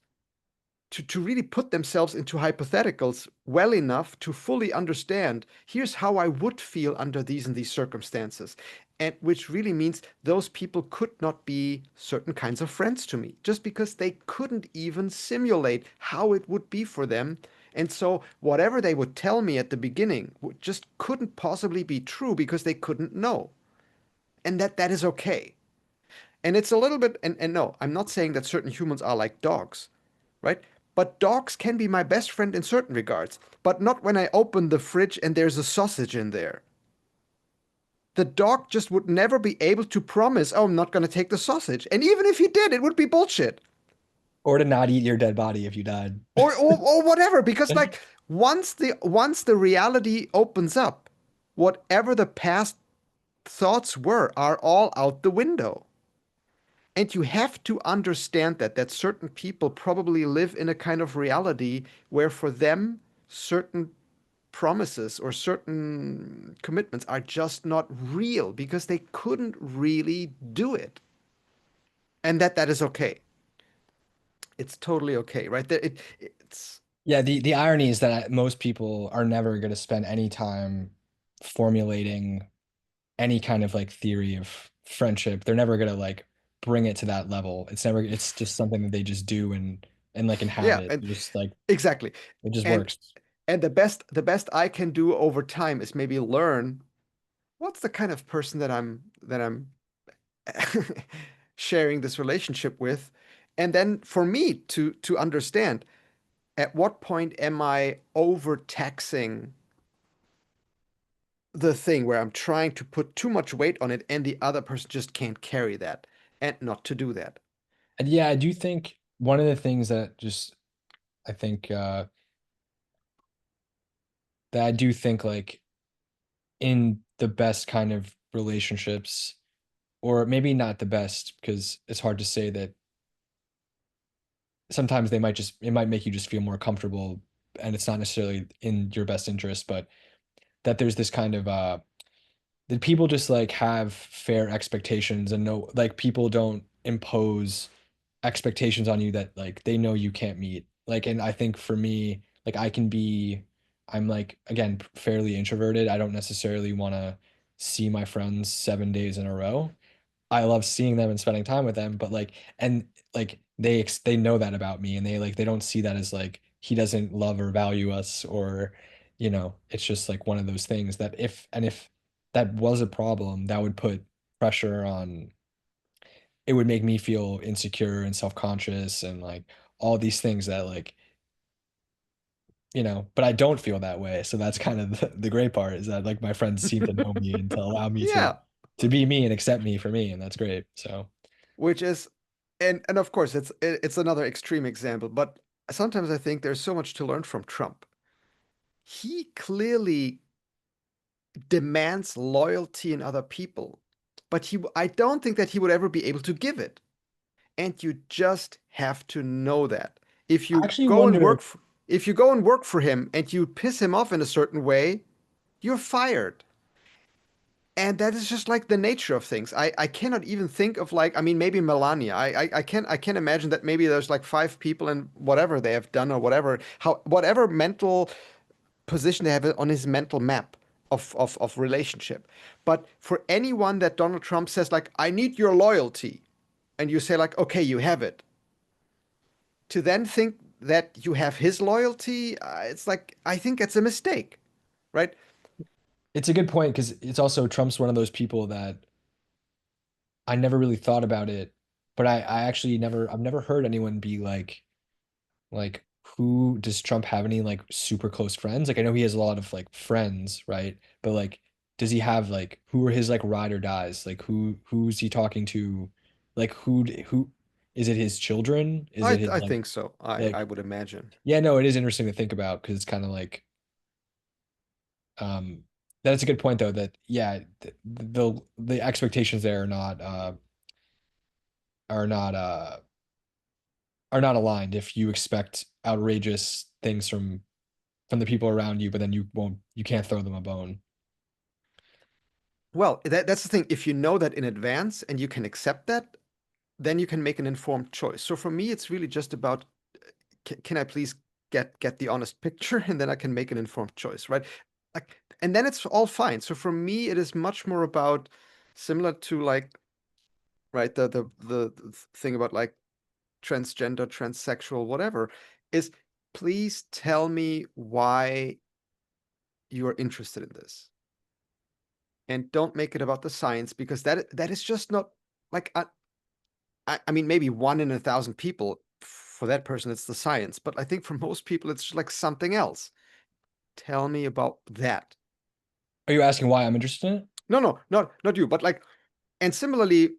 to really put themselves into hypotheticals well enough to fully understand here's how I would feel under these and these circumstances. And which really means those people could not be certain kinds of friends to me just because they couldn't even simulate how it would be for them. And so whatever they would tell me at the beginning just couldn't possibly be true because they couldn't know. And that is okay. And it's a little bit, and no, I'm not saying that certain humans are like dogs, right? But dogs can be my best friend in certain regards, but not when I open the fridge and there's a sausage in there. The dog just would never be able to promise, oh, I'm not going to take the sausage. And even if he did, it would be bullshit. Or to not eat your dead body if you died. Or whatever, because like once the reality opens up, whatever the past thoughts were are all out the window. And you have to understand that certain people probably live in a kind of reality where for them certain promises or certain commitments are just not real because they couldn't really do it. And that is okay. It's totally okay, right? It's Yeah, the irony is that most people are never going to spend any time formulating any kind of like theory of friendship. They're never going to like bring it to that level. It's just something that they just do and like yeah, inhabit. and Just like exactly. it just And works. the best I can do over time is maybe learn what's the kind of person that I'm sharing this relationship with, and then for me to understand at what point am I overtaxing the thing where I'm trying to put too much weight on it and the other person just can't carry that, and not to do that. And yeah, I do think one of the things that just I think that I do think like in the best kind of relationships, or maybe not the best, because it's hard to say that sometimes it might make you just feel more comfortable and it's not necessarily in your best interest, but that there's this kind of that people just like have fair expectations and no like people don't impose expectations on you that like they know you can't meet. Like, and I think for me, like I'm like again fairly introverted. I don't necessarily want to see my friends 7 days in a row. I love seeing them and spending time with them, but like and like they know that about me and they don't see that as like he doesn't love or value us or it's just like one of those things that if that was a problem, that would put pressure on it would make me feel insecure and self-conscious and like all these things that like but I don't feel that way. So that's kind of the great part is that like my friends seem to know me and to allow me Yeah, to be me and accept me for me, and that's great. So which is, and of course it's another extreme example, but sometimes I think there's so much to learn from Trump. He clearly demands loyalty in other people, but I don't think that he would ever be able to give it. And you just have to know that. If I you actually go and wonder. work for him and you piss him off in a certain way, you're fired. And that is just like the nature of things. I cannot even think of like, I mean, maybe Melania. I can't imagine that maybe there's like five people and whatever they have done or whatever mental position they have on his mental map of relationship. But for anyone that Donald Trump says like, I need your loyalty, and you say like, okay, you have it, to then think that you have his loyalty, it's like I think it's a mistake, right? It's a good point because it's also Trump's one of those people that I never really thought about it, but I actually I've never heard anyone be like who does Trump have any like super close friends? Like I know he has a lot of like friends, right? But like does he have like who are his like ride or dies? Like who's he talking to? Like who is it his children? Is it his I think so. I like would imagine. yeah, no, it is interesting to think about because it's kind of like um that's a good point though that yeah, the expectations there are not are not aligned if you expect outrageous things from the people around you, but then you can't throw them a bone. Well, that's the thing. If you know that in advance and you can accept that, then you can make an informed choice. So for me, it's really just about can I please get the honest picture, and then I can make an informed choice, right? Like, and then it's all fine. So for me, it is much more about similar to like right the thing about like transgender, transsexual, whatever, is please tell me why you are interested in this. And don't make it about the science because that is just not like I mean maybe 1 in 1,000 people for that person it's the science, but I think for most people it's just like something else. Tell me about that. Are you asking why I'm interested in it? No, no, not you, but like, and similarly,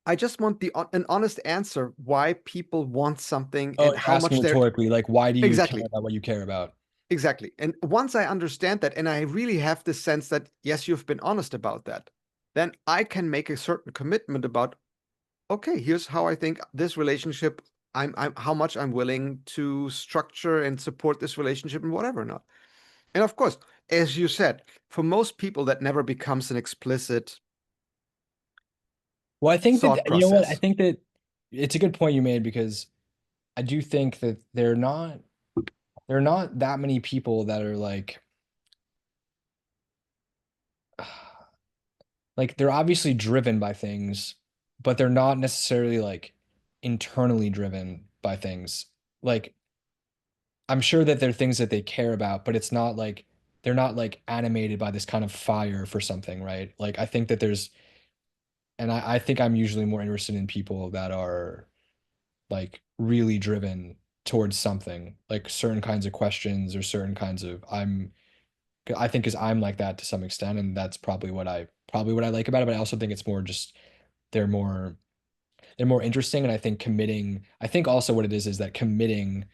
I just want an honest answer why people want something Oh, and you're how asking much they're rhetorically, like why do you care exactly. about what you care about? Exactly. And once I understand that, and I really have this sense that, yes, you've been honest about that, then I can make a certain commitment about, okay, here's how I think this relationship, I'm how much I'm willing to structure and support this relationship and whatever not. And of course, as you said, for most people, that never becomes an explicit Well, I think that thought you know what? I process. think that it's a good point you made because I do think that there are not that many people that are like they're obviously driven by things, but they're not necessarily like internally driven by things. Like I'm sure that there are things that they care about, but it's not like they're not like animated by this kind of fire for something, right? Like I think that there's, and I think I'm usually more interested in people that are like really driven towards something, like certain kinds of questions or certain kinds of I think because I'm like that to some extent, and that's probably what I like about it. But I also think it's more just they're more they're more interesting, and I think committing. I think also what it is that committing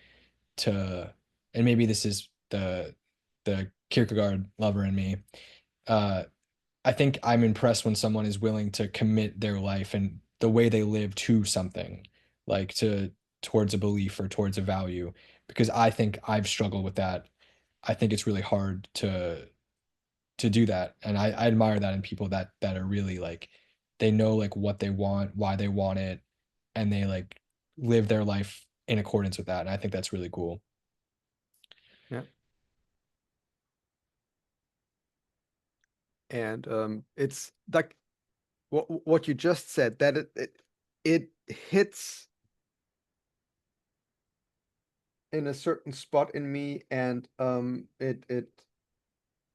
to, and maybe this is the Kierkegaard lover in me. Uh, I think I'm impressed when someone is willing to commit their life and the way they live to something, like to towards a belief or towards a value, because I think I've struggled with that. I think it's really hard to do that, and I admire that in people that are really like they know like what they want, why they want it, and they like live their life in accordance with that. And I think that's really cool. Yeah. And it's like what you just said, that it hits in a certain spot in me, and it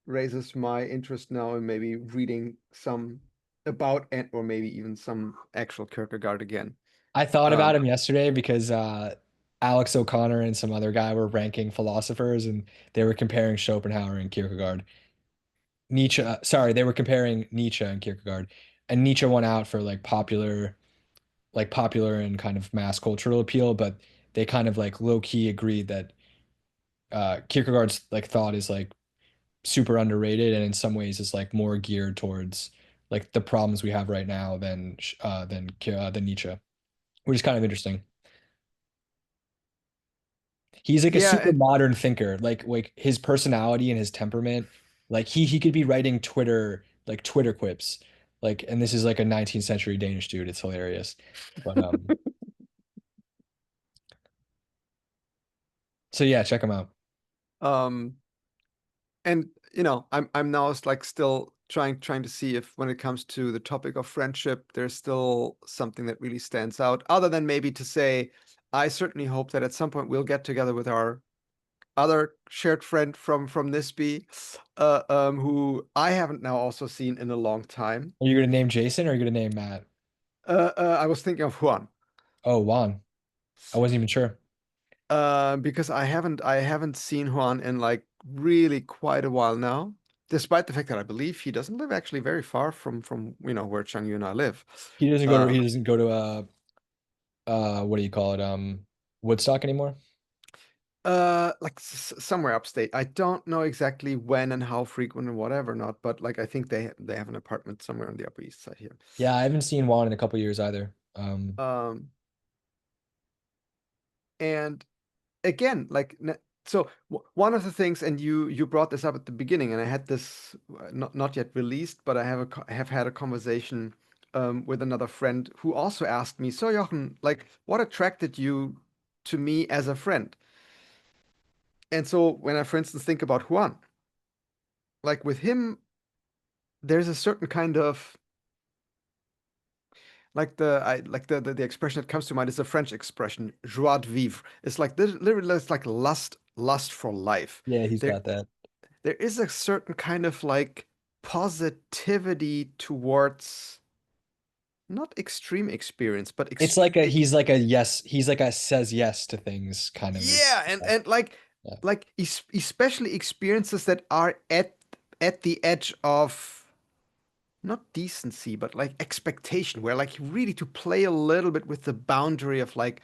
raises my interest now in maybe reading some about, and or maybe even some actual Kierkegaard again. I thought about Um, him yesterday because Alex O'Connor and some other guy were ranking philosophers, and they were comparing Schopenhauer and Kierkegaard. Nietzsche, sorry, they were comparing Nietzsche and Kierkegaard, and Nietzsche won out for like popular and kind of mass cultural appeal, but they kind of like low key agreed that Kierkegaard's like thought is like super underrated, and in some ways is like more geared towards like the problems we have right now than Nietzsche, which is kind of interesting. He's like a yeah, super and modern thinker. Like his personality and his temperament, like he could be writing Twitter quips. Like, and this is like a 19th century Danish dude. It's hilarious. But so yeah, check him out. um, and I'm now like still trying to see if, when it comes to the topic of friendship, there's still something that really stands out, other than maybe to say, I certainly hope that at some point we'll get together with our other shared friend from Nisby, who I haven't now also seen in a long time. Are you gonna name Jason or are you gonna name Matt? I was thinking of Juan, Oh, Juan. I wasn't even sure. because I haven't seen Juan in like really quite a while now, despite the fact that I believe he doesn't live actually very far from where Changyu and I live. He Um, doesn't go to what do you call it? Woodstock anymore? like somewhere upstate. I don't know exactly when and how frequent and whatever not, but like I think they have an apartment somewhere on the Upper East Side here. Yeah, I haven't seen Juan in a couple years either. Um, and again, like so one of the things, and you brought this up at the beginning, and I had this not yet released, but I have had a conversation with another friend who also asked me, so Jochen, like, what attracted you to me as a friend? And so when I, for instance, think about Juan, like with him, there's a certain kind of, like the expression that comes to mind is a French expression, joie de vivre. It's like literally, it's like lust for life. Yeah, he's There got that. there is a certain kind of like positivity towards not extreme experience, but It's like a he's like a yes, he's like a says yes to things kind of. yeah, and like Yeah. especially experiences that are at the edge of not decency, but like expectation, where like really to play a little bit with the boundary of like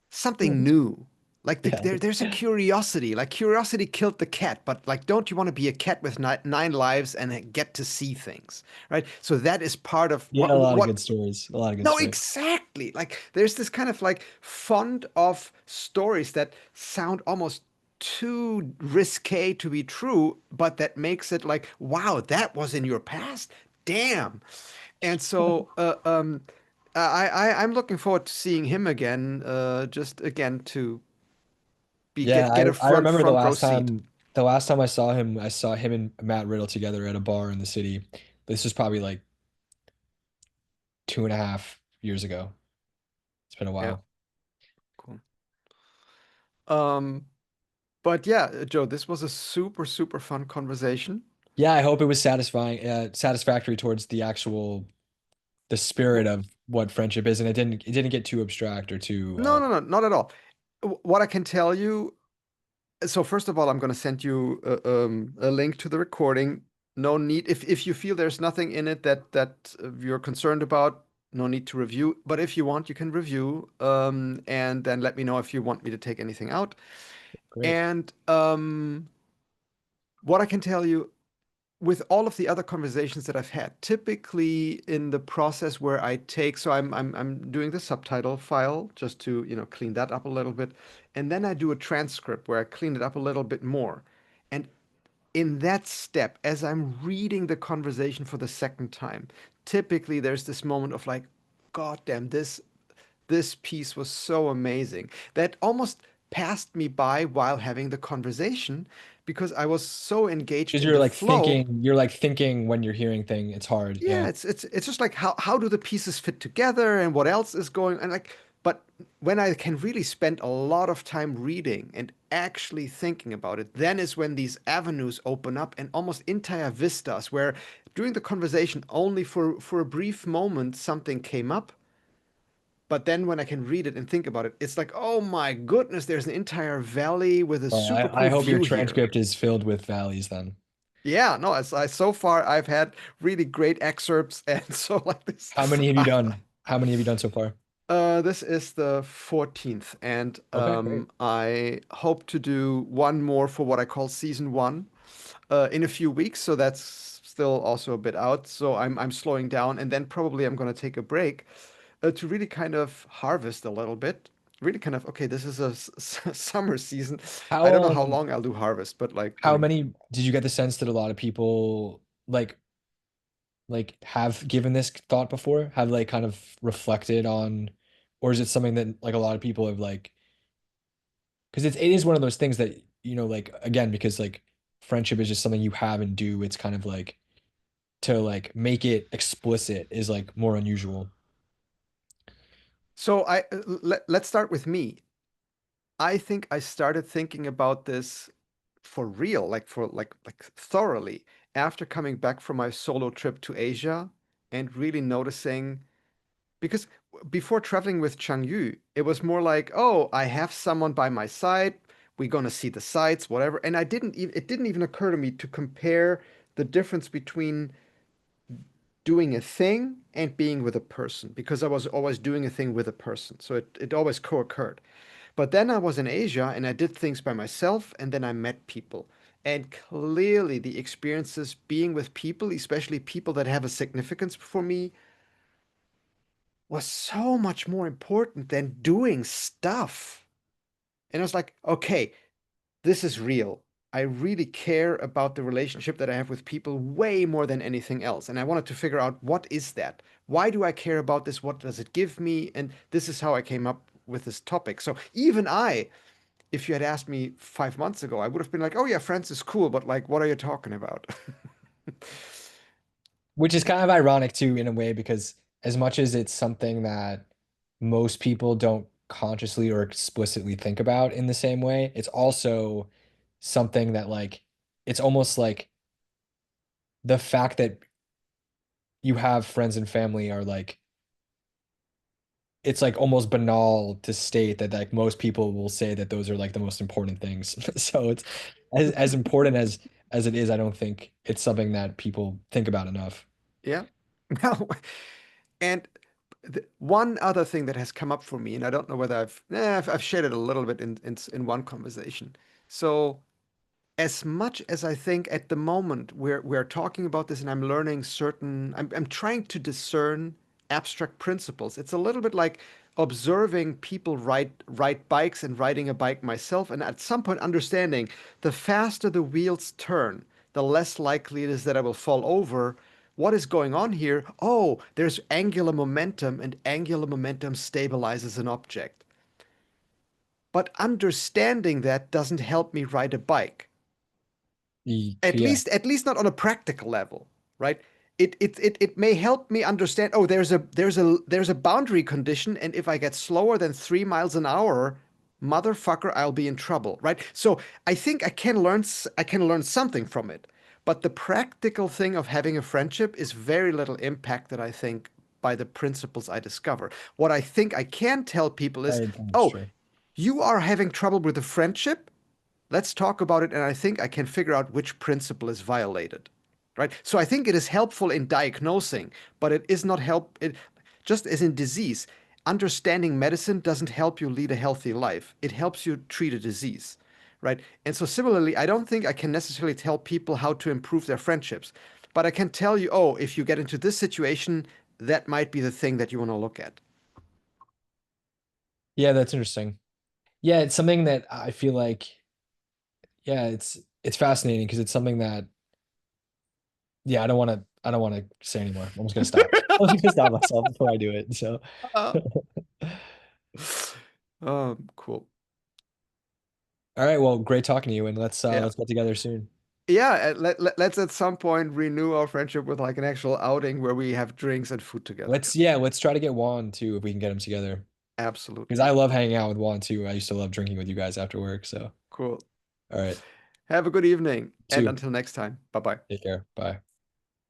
something new. Like Yeah. there's a curiosity. Like curiosity killed the cat, but like, don't you want to be a cat with nine lives and get to see things, right? So that is part of You had what a lot of good what. stories. A lot of good No, stories. exactly. Like there's this kind of like fond of stories that sound almost too risque to be true, but that makes it like, wow, that was in your past? Damn. And so I'm looking forward to seeing him again, just again to be Yeah, get a I remember front row seat. the last time I saw him and Matt Riddle together at a bar in the city. This was probably like 2.5 years ago. It's been a Yeah, while. cool. Um, but yeah, Joe, this was a super, super fun conversation. Yeah, I hope it was satisfactory towards the spirit of what friendship is, and it didn't get too abstract or too No, no, no, not at all. What I can tell you, so first of all, I'm going to send you a link to the recording. No need, if you feel there's nothing in it that you're concerned about, no need to review. But if you want, you can review, and then let me know if you want me to take anything out. great. And what I can tell you, with all of the other conversations that I've had, typically in the process where I take, so I'm doing the subtitle file just to, clean that up a little bit, and then I do a transcript where I clean it up a little bit more. And in that step, as I'm reading the conversation for the second time, typically there's this moment of like, God damn, this piece was so amazing that almost passed me by while having the conversation because I was so engaged Because in the flow. you're like thinking when you're hearing thing, it's hard. Yeah, Yeah. it's just like how do the pieces fit together and what else is going and like, but when I can really spend a lot of time reading and actually thinking about it, then is when these avenues open up and almost entire vistas where during the conversation only for a brief moment something came up, but then when I can read it and think about it, it's like, oh my goodness, there's an entire valley with a Well, super I cool hope your view here. transcript is filled with valleys then. Yeah, no, so far I've had really great excerpts, and so like this, How many have you I, done? How many have you done so far? this is the 14th, and Okay, great. I hope to do one more for what I call season one, in a few weeks. So that's still also a bit out. So I'm slowing down, and then probably I'm gonna take a break, to really kind of harvest a little bit. Really kind of okay. This is a summer season. I don't know How how long I'll do harvest, but like how many did you get the sense that a lot of people have given this thought before? Have like kind of reflected on, or is it something that like a lot of people have like, because it is one of those things that, like again, because like friendship is just something you have and do. It's kind of like to like make it explicit is like more unusual. So let's start with me. I think I started thinking about this for real, like for like thoroughly after coming back from my solo trip to Asia and really noticing because before traveling with Changyu, it was more like, oh, I have someone by my side, we're gonna see the sights, whatever. And it didn't even occur to me to compare the difference between doing a thing and being with a person because I was always doing a thing with a person. So it always co-occurred. But then I was in Asia and I did things by myself and then I met people. And clearly the experiences being with people, especially people that have a significance for me, was so much more important than doing stuff. And I was like, okay, this is real. I really care about the relationship that I have with people way more than anything else. And I wanted to figure out what is that? Why do I care about this? What does it give me? And this is how I came up with this topic. So even if you had asked me 5 months ago, I would have been like, oh yeah, France is cool, but like, what are you talking about? Which is kind of ironic too, in a way, because as much as it's something that most people don't consciously or explicitly think about in the same way, it's also something that like it's almost like the fact that you have friends and family are like it's like almost banal to state that like most people will say that those are like the most important things. So it's as important as it is, I don't think it's something that people think about enough. Yeah. No. And one other thing that has come up for me, and I don't know whether I've shared it a little bit in one conversation. So as much as I think at the moment we're talking about this and I'm learning I'm trying to discern abstract principles. It's a little bit like observing people ride bikes and riding a bike myself, and at some point understanding the faster the wheels turn, the less likely it is that I will fall over. What is going on here? Oh, there's angular momentum, and angular momentum stabilizes an object. But understanding that doesn't help me ride a bike. Yeah. At least not on a practical level, right? It may help me understand, oh, there's a boundary condition, and if I get slower than 3 miles an hour, motherfucker, I'll be in trouble, right? So I think I can learn something from it. But the practical thing of having a friendship is very little impacted, I think, by the principles I discover. What I think I can tell people is, That's oh, true. you are having trouble with a friendship. Let's talk about it, and I think I can figure out which principle is violated. Right? So I think it is helpful in diagnosing, but it is not help it just as in disease. Understanding medicine doesn't help you lead a healthy life. It helps you treat a disease. Right? And so similarly, I don't think I can necessarily tell people how to improve their friendships, but I can tell you, oh, if you get into this situation, that might be the thing that you want to look at. Yeah, that's interesting. Yeah, it's something that I feel like, yeah, it's fascinating because it's something that, yeah, I don't want to say anymore. I'm just gonna stop. I'm just gonna stop myself before I do it. So, Uh, cool. all right, well, great talking to you, and Yeah. let's get together soon. Yeah, let's at some point renew our friendship with like an actual outing where we have drinks and food together. Let's try to get Juan too if we can get him together. Because Absolutely. I love hanging out with Juan too. I used to love drinking with you guys after work. So, Cool. all right, Have a good evening, and two. until next time, bye bye. Take care. Bye.